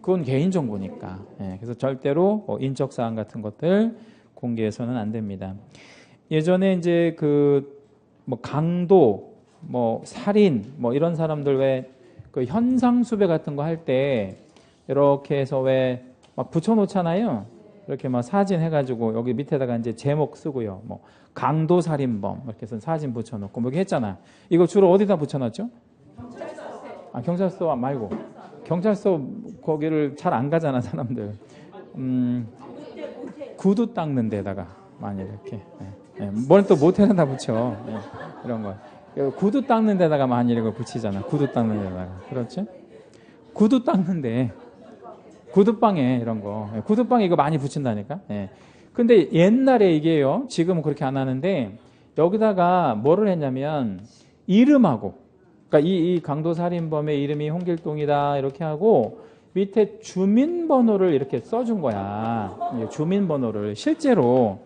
그건 개인정보니까. 예, 그래서 절대로 인적사항 같은 것들 공개해서는 안 됩니다. 예전에 이제 뭐 강도, 뭐 살인, 뭐 이런 사람들 왜 그 현상수배 같은 거 할 때 이렇게 해서 왜 막 붙여놓잖아요. 이렇게 막 사진 해가지고 여기 밑에다가 이제 제목 쓰고요. 뭐 강도 살인범 이렇게 해서 사진 붙여놓고 뭐 이렇게 했잖아. 이거 주로 어디다 붙여놨죠? 경찰서 말고 경찰서 거기를 잘 안 가잖아 사람들. 구두 닦는 데다가 많이 이렇게. 뭘 또 모텔에다 붙여. 이런 거. 구두 닦는 데다가 많이 이렇게 붙이잖아. 구두 닦는 데다가. 그렇지? 구두 닦는데 구두방에 이런 거. 구두방에 이거 많이 붙인다니까. 근데 옛날에 이게요. 지금은 그렇게 안 하는데 여기다가 뭐를 했냐면 이름하고 그러니까 이 강도살인범의 이름이 홍길동이다 이렇게 하고 밑에 주민번호를 이렇게 써준 거야. 주민번호를 실제로.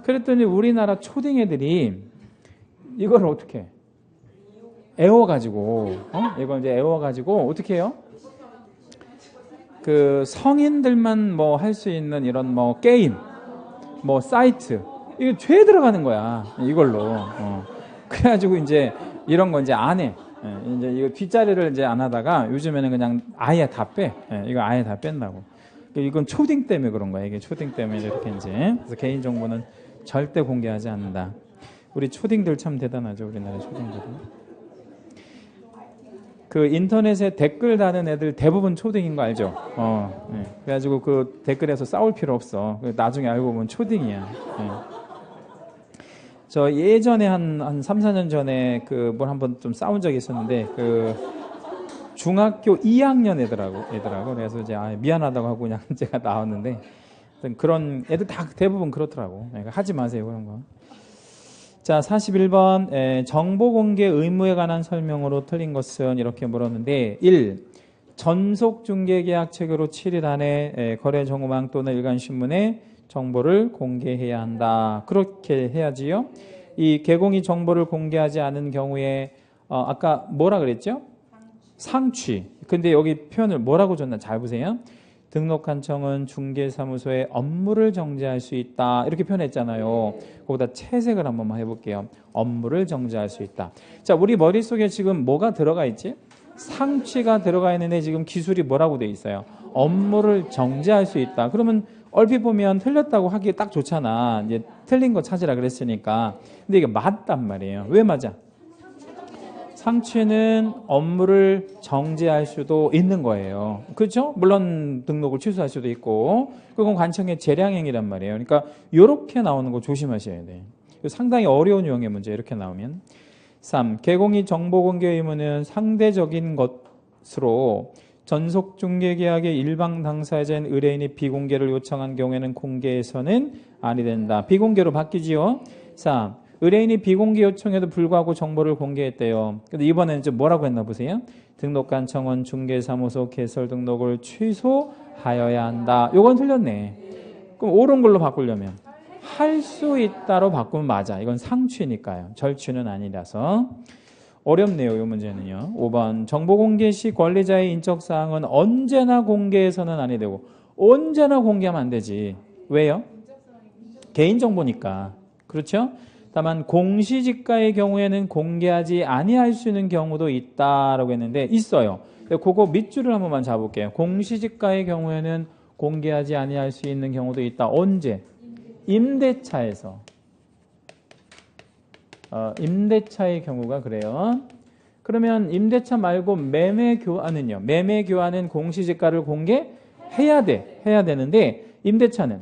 그랬더니 우리나라 초딩애들이 이걸 어떻게 해? 애워가지고 이걸 이제 애워가지고 어떻게 해요? 그 성인들만 뭐 할 수 있는 이런 뭐 게임, 뭐 사이트 이거 죄 들어가는 거야 이걸로. 그래가지고 이제 이런 거 이제 안 해. 이제 이거 뒷자리를 이제 안 하다가 요즘에는 그냥 아예 다 빼. 이거 아예 다 뺀다고. 이건 초딩 때문에 그런 거야. 이게 초딩 때문에 이렇게 이제. 그래서 개인 정보는 절대 공개하지 않는다. 우리 초딩들 참 대단하죠. 우리나라 초딩들이. 그 인터넷에 댓글 다는 애들 대부분 초딩인 거 알죠? 그래가지고 그 댓글에서 싸울 필요 없어. 나중에 알고 보면 초딩이야. 저 예전에 한 3, 4년 전에 뭘 한번 좀 싸운 적이 있었는데 중학교 2학년 애들하고 그래서 이제 미안하다고 하고 그냥 제가 나왔는데 그런 애들 다 대부분 그렇더라고. 그러니까 하지 마세요 그런 거. 자, 41번 정보공개 의무에 관한 설명으로 틀린 것은 이렇게 물었는데 1. 전속중개계약 체결 후 7일 안에 거래정보망 또는 일간신문에 정보를 공개해야 한다. 그렇게 해야지요. 이 개공이 정보를 공개하지 않은 경우에 아까 뭐라 그랬죠? 상취. 근데 여기 표현을 뭐라고 줬나 잘 보세요. 등록한 청은 중개사무소에 업무를 정지할 수 있다. 이렇게 표현했잖아요. 거기다 채색을 한번만 해볼게요. 업무를 정지할 수 있다. 자, 우리 머릿속에 지금 뭐가 들어가 있지? 상취가 들어가 있는데 지금 기술이 뭐라고 돼 있어요? 업무를 정지할 수 있다. 그러면 얼핏 보면 틀렸다고 하기 딱 좋잖아. 이제 틀린 거 찾으라 그랬으니까. 근데 이게 맞단 말이에요. 왜 맞아? 상취는 업무를 정지할 수도 있는 거예요. 그렇죠? 물론 등록을 취소할 수도 있고 그건 관청의 재량행위란 말이에요. 그러니까 이렇게 나오는 거 조심하셔야 돼요. 상당히 어려운 유형의 문제 이렇게 나오면. 3. 개공이 정보공개 의무는 상대적인 것으로 전속중개계약의 일방 당사자인 의뢰인이 비공개를 요청한 경우에는 공개해서는 아니 된다. 비공개로 바뀌지요. 4. 의뢰인이 비공개 요청에도 불구하고 정보를 공개했대요. 근데 이번에는 좀 뭐라고 했나 보세요. 등록한 청원 중개사무소 개설 등록을 취소하여야 한다. 요건 틀렸네. 그럼 옳은 걸로 바꾸려면 할 수 있다로 바꾸면 맞아. 이건 상취니까요. 절취는 아니라서. 어렵네요. 이 문제는요. 5번 정보공개 시 권리자의 인적사항은 언제나 공개해서는 아니 되고 언제나 공개하면 안 되지. 왜요? 개인정보니까. 그렇죠? 다만 공시지가의 경우에는 공개하지 아니할 수 있는 경우도 있다라고 했는데 있어요. 그거 밑줄을 한 번만 잡을게요. 공시지가의 경우에는 공개하지 아니할 수 있는 경우도 있다. 언제? 임대차에서. 임대차의 경우가 그래요. 그러면 임대차 말고 매매 교환은요. 매매 교환은 공시지가를 공개해야 돼. 해야 되는데 임대차는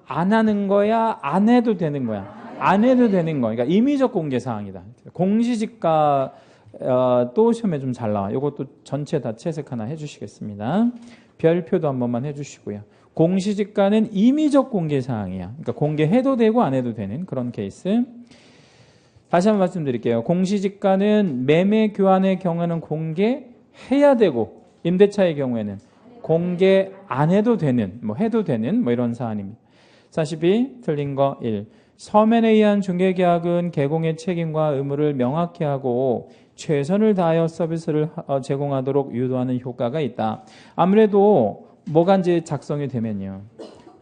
안 하는 거야? 안 해도 되는 거야? 안 해도 되는 거. 그러니까 임의적 공개 사항이다. 공시지가 또 시험에 좀 잘 나와. 이것도 전체 다 채색 하나 해주시겠습니다. 별표도 한 번만 해주시고요. 공시지가는 임의적 공개 사항이야. 그러니까 공개해도 되고 안 해도 되는 그런 케이스. 다시 한번 말씀드릴게요. 공시지가는 매매 교환의 경우에는 공개해야 되고 임대차의 경우에는 공개 안 해도 되는, 뭐 해도 되는 뭐 이런 사안입니다. 42 틀린 거 1. 서면에 의한 중개계약은 개공의 책임과 의무를 명확히 하고 최선을 다하여 서비스를 제공하도록 유도하는 효과가 있다. 아무래도 뭐가 이제 작성이 되면요.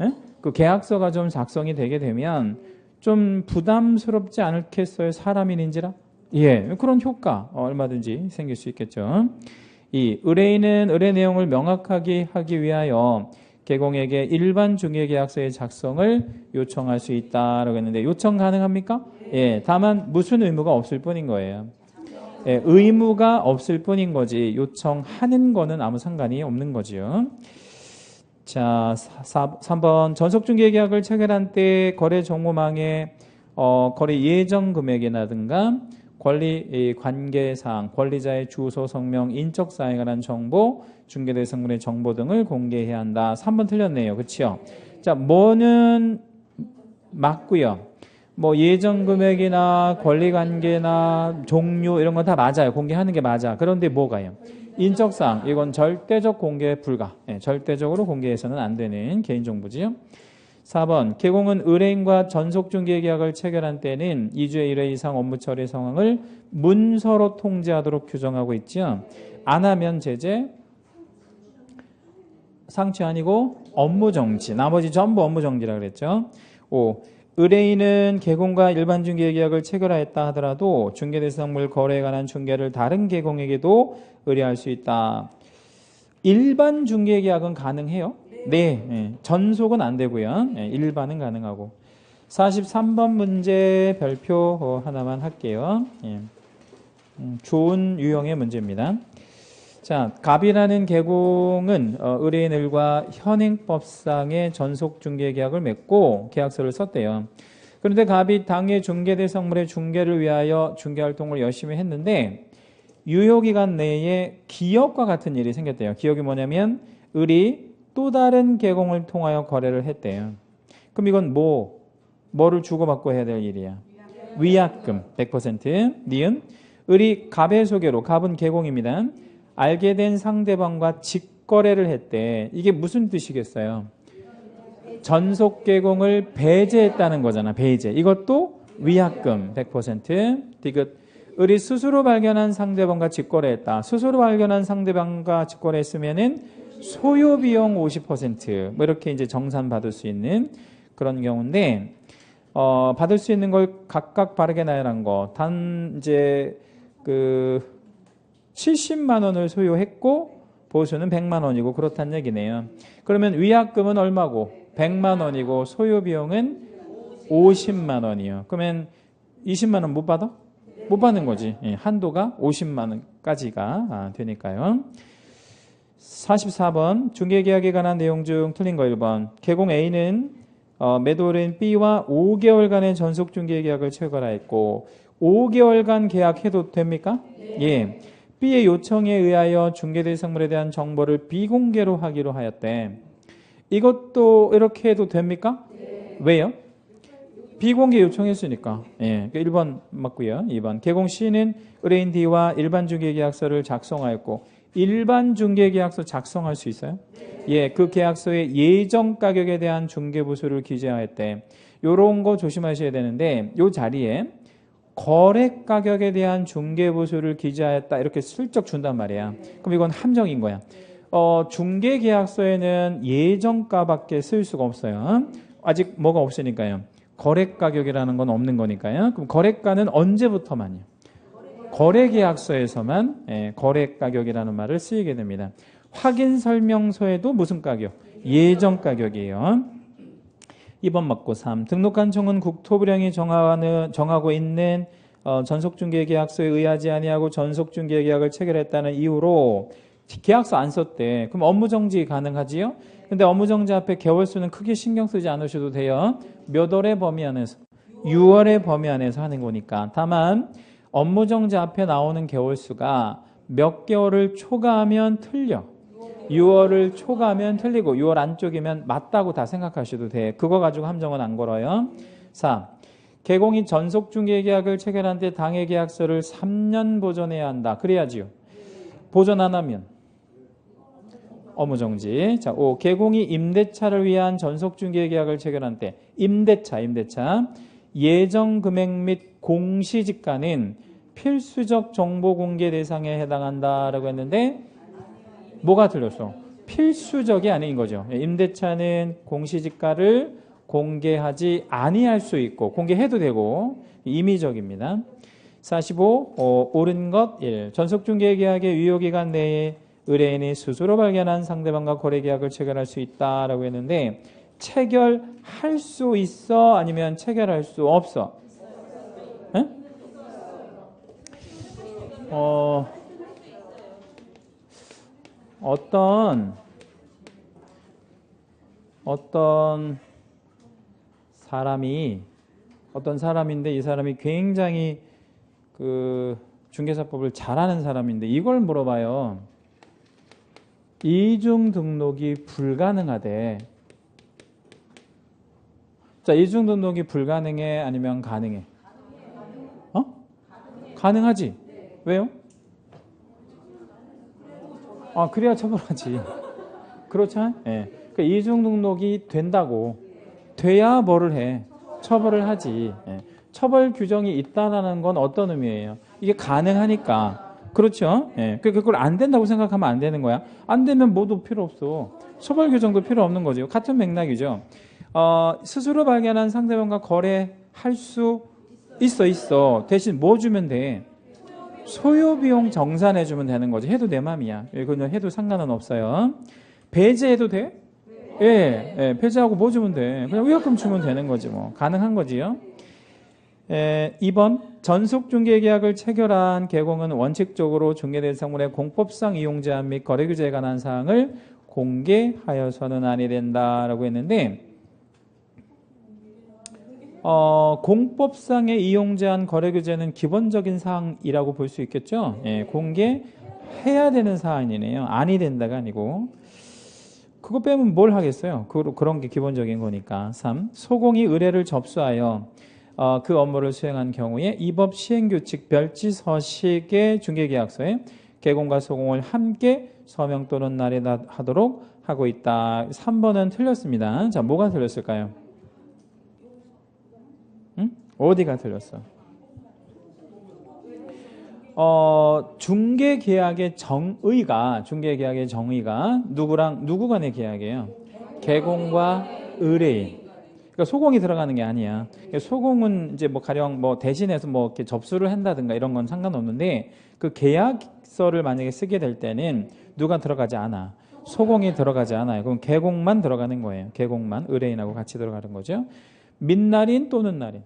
에? 그 계약서가 좀 작성이 되게 되면 좀 부담스럽지 않겠어요? 사람인인지라? 예, 그런 효과 얼마든지 생길 수 있겠죠. 이 의뢰인은 의뢰 내용을 명확하게 하기 위하여 개공에게 일반 중개계약서의 작성을 요청할 수 있다라고 했는데 요청 가능합니까? 예, 다만 무슨 의무가 없을 뿐인 거예요. 예, 의무가 없을 뿐인 거지 요청하는 거는 아무 상관이 없는 거지요. 자, 3번 전속중개계약을 체결한 때 거래 정보망에 거래 예정 금액이라든가 권리 관계사항, 권리자의 주소, 성명, 인적 사항에 관한 정보, 중개대상물의 정보 등을 공개해야 한다. 3번 틀렸네요. 그렇죠? 자, 뭐는 맞고요. 뭐 예정 금액이나 권리 관계나 종류 이런 건 다 맞아요. 공개하는 게 맞아. 그런데 뭐가요? 인적 사항, 이건 절대적 공개 불가. 네, 절대적으로 공개해서는 안 되는 개인정보지요. 4번 개공은 의뢰인과 전속중개계약을 체결한 때는 2주의 1회 이상 업무 처리 상황을 문서로 통지하도록 규정하고 있죠. 안 하면 제재, 상취 아니고 업무 정지. 나머지 전부 업무 정지라고 그랬죠. 5. 의뢰인은 개공과 일반 중개계약을 체결하였다 하더라도 중개대상물 거래에 관한 중개를 다른 개공에게도 의뢰할 수 있다. 일반 중개계약은 가능해요? 네. 전속은 안 되고요. 일반은 가능하고. 43번 문제 별표 하나만 할게요. 좋은 유형의 문제입니다. 자, 갑이라는 개공은 의뢰인들과 현행법상의 전속중개계약을 맺고 계약서를 썼대요. 그런데 갑이 당해 중개대상물의 중개를 위하여 중개활동을 열심히 했는데 유효기간 내에 기역과 같은 일이 생겼대요. 기역이 뭐냐면 을이 또 다른 개공을 통하여 거래를 했대요. 그럼 이건 뭐를 주고받고 해야 될 일이야? 위약금 100%. 니은 을이 갑의 소개로, 갑은 개공입니다. 알게 된 상대방과 직거래를 했대. 이게 무슨 뜻이겠어요? 전속 개공을 배제했다는 거잖아. 배제. 이것도 위약금 100%. 디귿 을이 스스로 발견한 상대방과 직거래했다. 스스로 발견한 상대방과 직거래했으면은 소요 비용 50% 뭐 이렇게 이제 정산 받을 수 있는 그런 경우인데 받을 수 있는 걸 각각 바르게 나열한 거. 단 이제 그 70만 원을 소요했고 보수는 100만 원이고 그렇다는 얘기네요. 그러면 위약금은 얼마고 100만 원이고 소요 비용은 50만 원이요. 그러면 20만 원 못 받아? 못 받는 거지. 한도가 50만 원까지가 되니까요. 44번 중개계약에 관한 내용 중 틀린 거 1번. 개공 A는 매도인 B와 5개월간의 전속중개계약을 체결하였고 5개월간 계약해도 됩니까? 예. B의 요청에 의하여 중개대상물에 대한 정보를 비공개로 하기로 하였대. 이것도 이렇게 해도 됩니까? 왜요? 비공개 요청했으니까. 예. 1번 맞고요. 2번. 개공 C는 의뢰인 D와 일반 중개계약서를 작성하였고 일반 중개계약서 작성할 수 있어요? 예, 그 계약서의 예정 가격에 대한 중개보수를 기재하였대. 요런 거 조심하셔야 되는데 요 자리에 거래 가격에 대한 중개보수를 기재하였다 이렇게 슬쩍 준단 말이야. 그럼 이건 함정인 거야. 중개계약서에는 예정가밖에 쓸 수가 없어요. 아직 뭐가 없으니까요. 거래 가격이라는 건 없는 거니까요. 그럼 거래가는 언제부터만요? 거래계약서에서만 거래 가격이라는 말을 쓰이게 됩니다. 확인 설명서에도 무슨 가격? 예정 가격이에요. 2번 맞고 3. 등록한 총은 국토부령이 정하고 있는 전속중개계약서에 의하지 아니하고 전속중개계약을 체결했다는 이유로 계약서 안 썼대. 그럼 업무정지 가능하지요? 근데 업무정지 앞에 개월수는 크게 신경 쓰지 않으셔도 돼요. 몇 월의 범위 안에서? 6월의 범위 안에서 하는 거니까. 다만 업무정지 앞에 나오는 개월수가 몇 개월을 초과하면 틀려. 6월을 초과하면 틀리고 6월 안쪽이면 맞다고 다 생각하셔도 돼. 그거 가지고 함정은 안 걸어요. 4. 개공이 전속중개계약을 체결한 때 당해계약서를 3년 보존해야 한다. 그래야지요. 보존 안 하면 업무정지. 자, 5. 개공이 임대차를 위한 전속중개계약을 체결한 때 임대차 예정금액 및 공시지가는 필수적 정보 공개 대상에 해당한다라고 했는데 뭐가 틀렸어? 필수적이 아닌 거죠. 임대차는 공시지가를 공개하지 아니할 수 있고 공개해도 되고 임의적입니다. 45. 옳은 것 1. 전속중개계약의 유효기간 내에 의뢰인이 스스로 발견한 상대방과 거래계약을 체결할 수 있다라고 했는데 체결할 수 있어? 아니면 체결할 수 없어? 에? 어떤 사람인데 이 사람이 굉장히 그 중개사법을 잘하는 사람인데 이걸 물어봐요. 이중 등록이 불가능하대. 자, 이중 등록이 불가능해? 아니면 가능해? 가능하지? 왜요? 그래야 처벌하지. 그렇죠? 예. 그러니까 이중 등록이 된다고. 돼야 뭐를 해? 처벌을 하지. 예. 처벌 규정이 있다는 건 어떤 의미예요? 이게 가능하니까. 그렇죠? 예. 그걸 안 된다고 생각하면 안 되는 거야. 안 되면 뭐도 필요 없어. 처벌 규정도 필요 없는 거죠. 같은 맥락이죠. 스스로 발견한 상대방과 거래할 수 있어. 대신 뭐 주면 돼? 소요비용 정산해주면 되는 거지. 해도 내 맘이야. 이거는 해도 상관은 없어요. 배제해도 돼? 예, 배제하고 뭐 주면 돼? 그냥 위약금 주면 되는 거지 뭐. 가능한 거지요. 2번 전속중개계약을 체결한 개공은 원칙적으로 중개대상물의 공법상 이용 제한 및 거래 규제에 관한 사항을 공개하여서는 아니 된다라고 했는데 공법상의 이용 제한 거래 규제는 기본적인 사항이라고 볼 수 있겠죠. 예, 공개해야 되는 사안이네요. 아니 된다가 아니고 그거 빼면 뭘 하겠어요. 그런 게 기본적인 거니까. 3. 소공이 의뢰를 접수하여 그 업무를 수행한 경우에 이 법 시행규칙 별지 서식의 중개계약서에 개공과 소공을 함께 서명 또는 날인하도록 하고 있다. 3번은 틀렸습니다. 자, 뭐가 틀렸을까요? 어디가 틀렸어? 중개계약의 정의가 누구 간의 계약이에요? 개공과 의뢰인. 그러니까 소공이 들어가는 게 아니야. 소공은 이제 뭐 가령 뭐 대신해서 뭐 이렇게 접수를 한다든가 이런 건 상관없는데 그 계약서를 만약에 쓰게 될 때는 누가 들어가지 않아. 소공이 들어가지 않아요. 그럼 개공만 들어가는 거예요. 개공만 의뢰인하고 같이 들어가는 거죠. 민날인 또는 날인.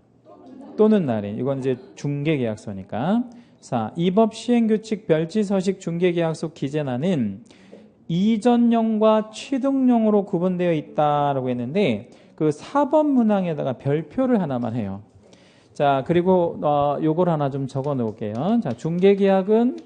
이건 이제 중개계약서니까. 4. 이 법 시행규칙 별지서식 중개계약서 기재란은 이전용과 취득용으로 구분되어 있다라고 했는데 그 4번 문항에다가 별표를 하나만 해요. 자, 그리고 요걸 하나 좀 적어 놓을게요. 자, 중개계약은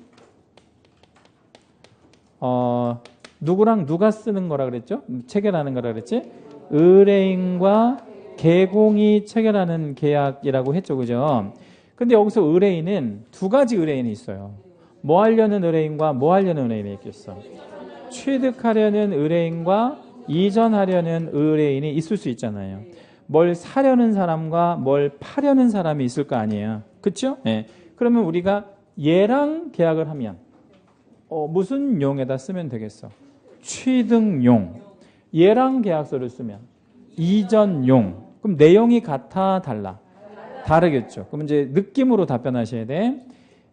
누구랑 누가 쓰는 거라 그랬죠? 체결하는 거라 그랬지? 의뢰인과 개공이 체결하는 계약이라고 했죠. 그죠? 근데 여기서 의뢰인은 두 가지 의뢰인이 있어요. 뭐 하려는 의뢰인과 뭐 하려는 의뢰인이 있겠어? 취득하려는 의뢰인과 이전하려는 의뢰인이 있을 수 있잖아요. 뭘 사려는 사람과 뭘 파려는 사람이 있을 거 아니에요. 그렇죠? 네. 그러면 우리가 얘랑 계약을 하면 무슨 용에다 쓰면 되겠어? 취득용. 얘랑 계약서를 쓰면 이전용. 그럼 내용이 같아 달라? 다르겠죠. 그럼 이제 느낌으로 답변하셔야 돼.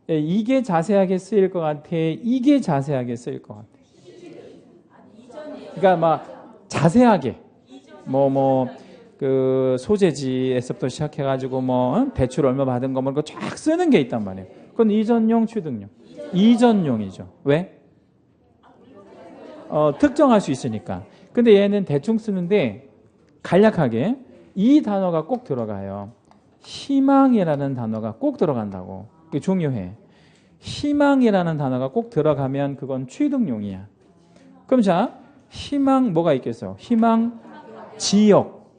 이게 자세하게 쓰일 것 같아? 이게 자세하게 쓰일 것 같아? 그러니까 막 자세하게 그 소재지에서부터 시작해가지고 뭐 대출 얼마 받은 거 뭐 그거 쫙 쓰는 게 있단 말이에요. 그건 이전용, 취득용. 이전용이죠. 왜? 특정할 수 있으니까. 근데 얘는 대충 쓰는데 간략하게 이 단어가 꼭 들어가요. 희망이라는 단어가 꼭 들어간다고. 그게 중요해. 희망이라는 단어가 꼭 들어가면 그건 취득용이야. 그럼 자, 희망 뭐가 있겠어? 희망 지역,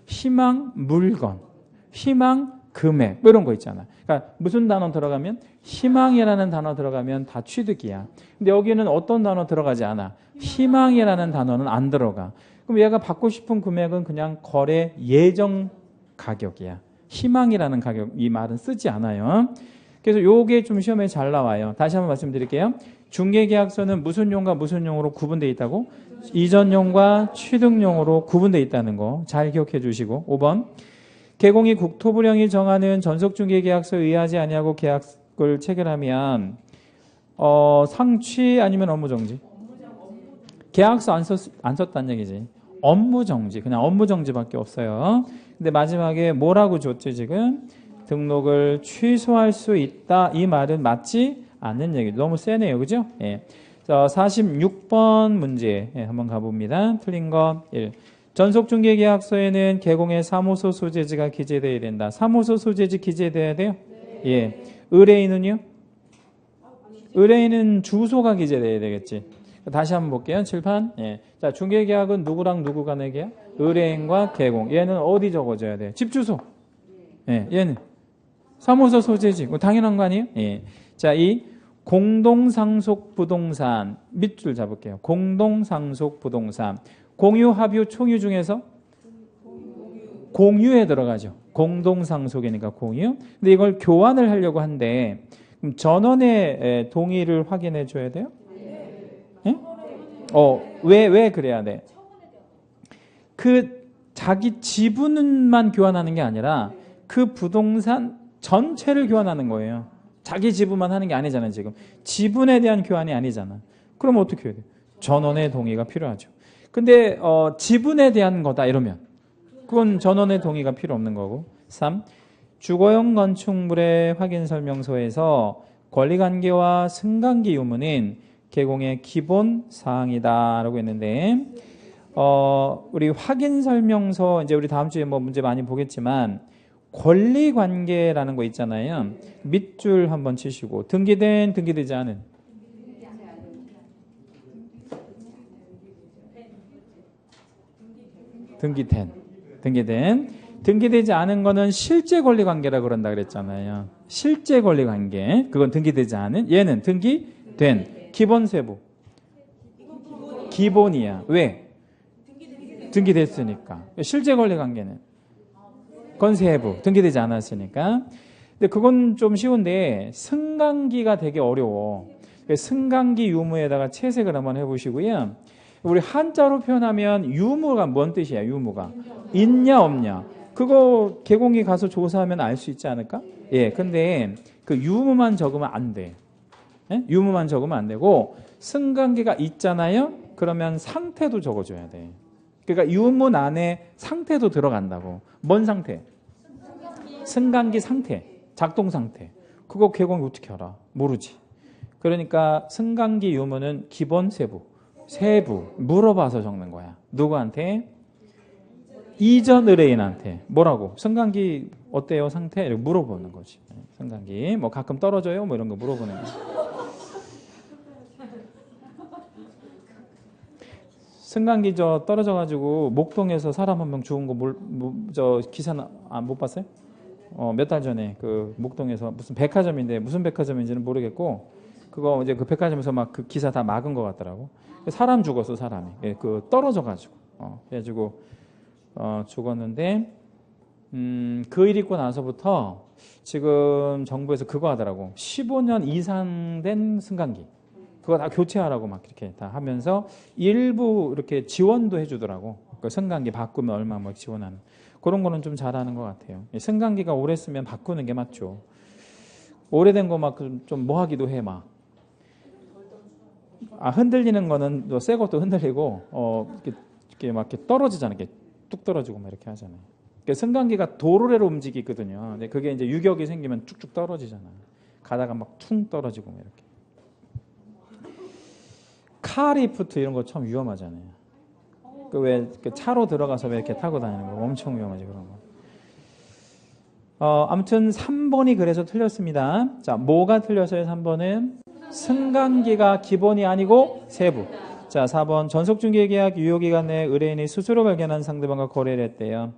희망 물건, 희망 금액 뭐 이런 거 있잖아. 그러니까 무슨 단어 들어가면 희망이라는 단어 들어가면 다 취득이야. 근데 여기는 어떤 단어 들어가지 않아. 희망이라는 단어는 안 들어가. 그럼 얘가 받고 싶은 금액은 그냥 거래 예정 가격이야. 희망이라는 가격 이 말은 쓰지 않아요. 그래서 요게 좀 시험에 잘 나와요. 다시 한번 말씀드릴게요. 중개계약서는 무슨 용과 무슨 용으로 구분되어 있다고? 이전용과 취득용으로 구분되어 있다는 거 잘 기억해 주시고 5번 개공이 국토부령이 정하는 전속중개계약서에 의하지 아니하고 계약을 체결하면 상취 아니면 업무정지? 계약서 안 썼다는 얘기지. 업무정지. 그냥 업무정지밖에 없어요. 근데 마지막에 뭐라고 줬지 지금? 등록을 취소할 수 있다. 이 말은 맞지 않는 얘기. 너무 세네요. 그죠? 예. 자, 46번 문제 한번 가봅니다. 틀린 거 1. 전속중개계약서에는 개공의 사무소 소재지가 기재되어야 된다. 사무소 소재지 기재돼야 돼요? 네. 예. 의뢰인은요? 의뢰인은 주소가 기재돼야 되겠지. 다시 한번 볼게요. 칠판. 예. 자, 중개계약은 누구랑 누구 간의 계약? 의뢰인과 개공. 얘는 어디 적어줘야 돼요? 집 주소. 예. 얘는 사무소 소재지. 당연한 거 아니에요? 예. 자, 이 공동상속 부동산 밑줄 잡을게요. 공동상속 부동산. 공유, 합유, 총유 중에서 공유에 들어가죠. 공동상속이니까 공유. 근데 이걸 교환을 하려고 한데 그럼 전원의 동의를 확인해 줘야 돼요? 예? 왜 그래야 돼? 그 자기 지분만 교환하는 게 아니라 그 부동산 전체를 교환하는 거예요. 자기 지분만 하는 게 아니잖아요, 지금. 지분에 대한 교환이 아니잖아. 그럼 어떻게 해야 돼? 전원의 동의가 필요하죠. 근데 지분에 대한 거다 이러면 그건 전원의 동의가 필요 없는 거고. 3. 주거용 건축물의 확인 설명서에서 권리관계와 승강기 유무는 개공의 기본 사항이다라고 했는데 우리 확인 설명서 이제 우리 다음 주에 뭐 문제 많이 보겠지만 권리관계라는 거 있잖아요. 밑줄 한번 치시고 등기된 등기되지 않은 등기되지 않은 거는 실제 권리 관계라 그런다 그랬잖아요. 실제 권리 관계. 그건 등기되지 않은. 얘는 등기된 기본 세부. 기본이야. 왜? 등기됐으니까. 실제 권리 관계는 그건 세부. 등기되지 않았으니까. 근데 그건 좀 쉬운데 승강기가 되게 어려워. 승강기 유무에다가 채색을 한번 해보시고요. 우리 한자로 표현하면 유무가 뭔 뜻이야? 유무가 있냐 없냐? 그거 개공이 가서 조사하면 알 수 있지 않을까? 예, 근데 그 유무만 적으면 안 돼. 예? 유무만 적으면 안 되고 승강기가 있잖아요. 그러면 상태도 적어줘야 돼. 그러니까 유문 안에 상태도 들어간다고. 뭔 상태? 승강기 상태, 작동 상태. 그거 개공이 어떻게 알아? 모르지. 그러니까 승강기 유무는 기본 세부 물어봐서 적는 거야. 누구한테? 이전 의뢰인한테. 뭐라고? 승강기 어때요? 상태? 이렇게 물어보는 거지. 승강기 뭐 가끔 떨어져요? 뭐 이런 거 물어보는 거. 승강기 저 떨어져가지고 목동에서 사람 한 명 죽은 거 저 기사 못 봤어요? 몇 달 전에 그 목동에서 무슨 백화점인데 무슨 백화점인지는 모르겠고 그거 이제 그 백화점에서 막 그 기사 다 막은 것 같더라고. 사람 죽었어, 사람이. 그 떨어져가지고. 그래가지고 죽었는데 그 일 있고 나서부터 지금 정부에서 그거 하더라고. 15년 이상 된 승강기. 그거 다 교체하라고 막 이렇게 다 하면서 일부 이렇게 지원도 해주더라고. 그 승강기 바꾸면 얼마 뭐 지원하는. 그런 거는 좀 잘하는 것 같아요. 승강기가 오래 쓰면 바꾸는 게 맞죠. 오래된 거 막 좀 뭐 하기도 해 막. 흔들리는 거는 새 것도 흔들리고 이렇게 막 이렇게 떨어지잖아. 이렇게 뚝 떨어지고 막 이렇게 하잖아요. 그러니까 승강기가 도로래로 움직이거든요. 근데 그게 이제 유격이 생기면 쭉쭉 떨어지잖아요. 가다가 막 퉁 떨어지고 막 이렇게. 카리프트 이런 거 참 위험하잖아요. 그 왜 차로 들어가서 왜 이렇게 타고 다니는 거 엄청 위험하지 그런 거. 아무튼 3번이 그래서 틀렸습니다. 자, 뭐가 틀렸어요? 3번은 승강기가 기본이 아니고 세부. 자, 4번 전속중개계약 유효기간 내에 의뢰인이 스스로 발견한 상대방과 거래를 했대요.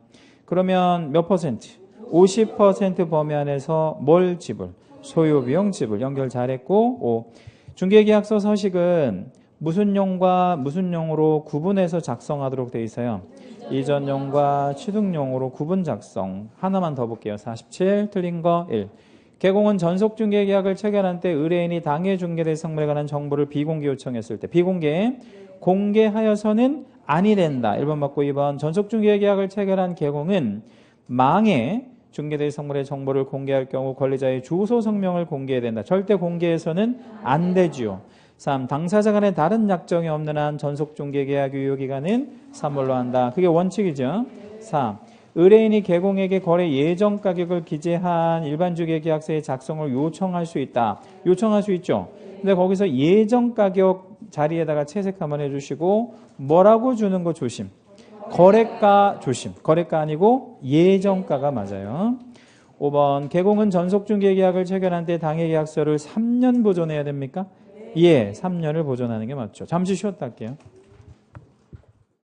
그러면 몇 퍼센트? 50% 범위 안에서 뭘 지불? 소요비용 지불. 연결 잘했고 5. 중개계약서 서식은 무슨 용과 무슨 용으로 구분해서 작성하도록 되어 있어요. 이전용과 취득용으로 구분 작성. 하나만 더 볼게요. 47 틀린 거 1. 개공은 전속중개계약을 체결한 때 의뢰인이 당해 중개될 성물에 관한 정보를 비공개 요청했을 때 비공개, 공개하여서는 아니 된다. 1번 맞고 2번 전속중개계약을 체결한 개공은 망해 중개될 성물의 정보를 공개할 경우 권리자의 주소 성명을 공개해야 된다. 절대 공개해서는 안 되지요. 3. 당사자 간에 다른 약정이 없는 한 전속중개계약 유효기간은 3월로 한다. 그게 원칙이죠. 4. 의뢰인이 개공에게 거래 예정 가격을 기재한 일반주개계약서의 작성을 요청할 수 있다. 요청할 수 있죠. 근데 거기서 예정 가격 자리에다가 채색 한번 해주시고 뭐라고 주는 거 조심. 거래가 조심. 거래가 아니고 예정가가 맞아요. 5번 개공은 전속중개계약을 체결한 때 당해계약서를 3년 보존해야 됩니까? 예, 3년을 보존하는 게 맞죠. 잠시 쉬었다 할게요.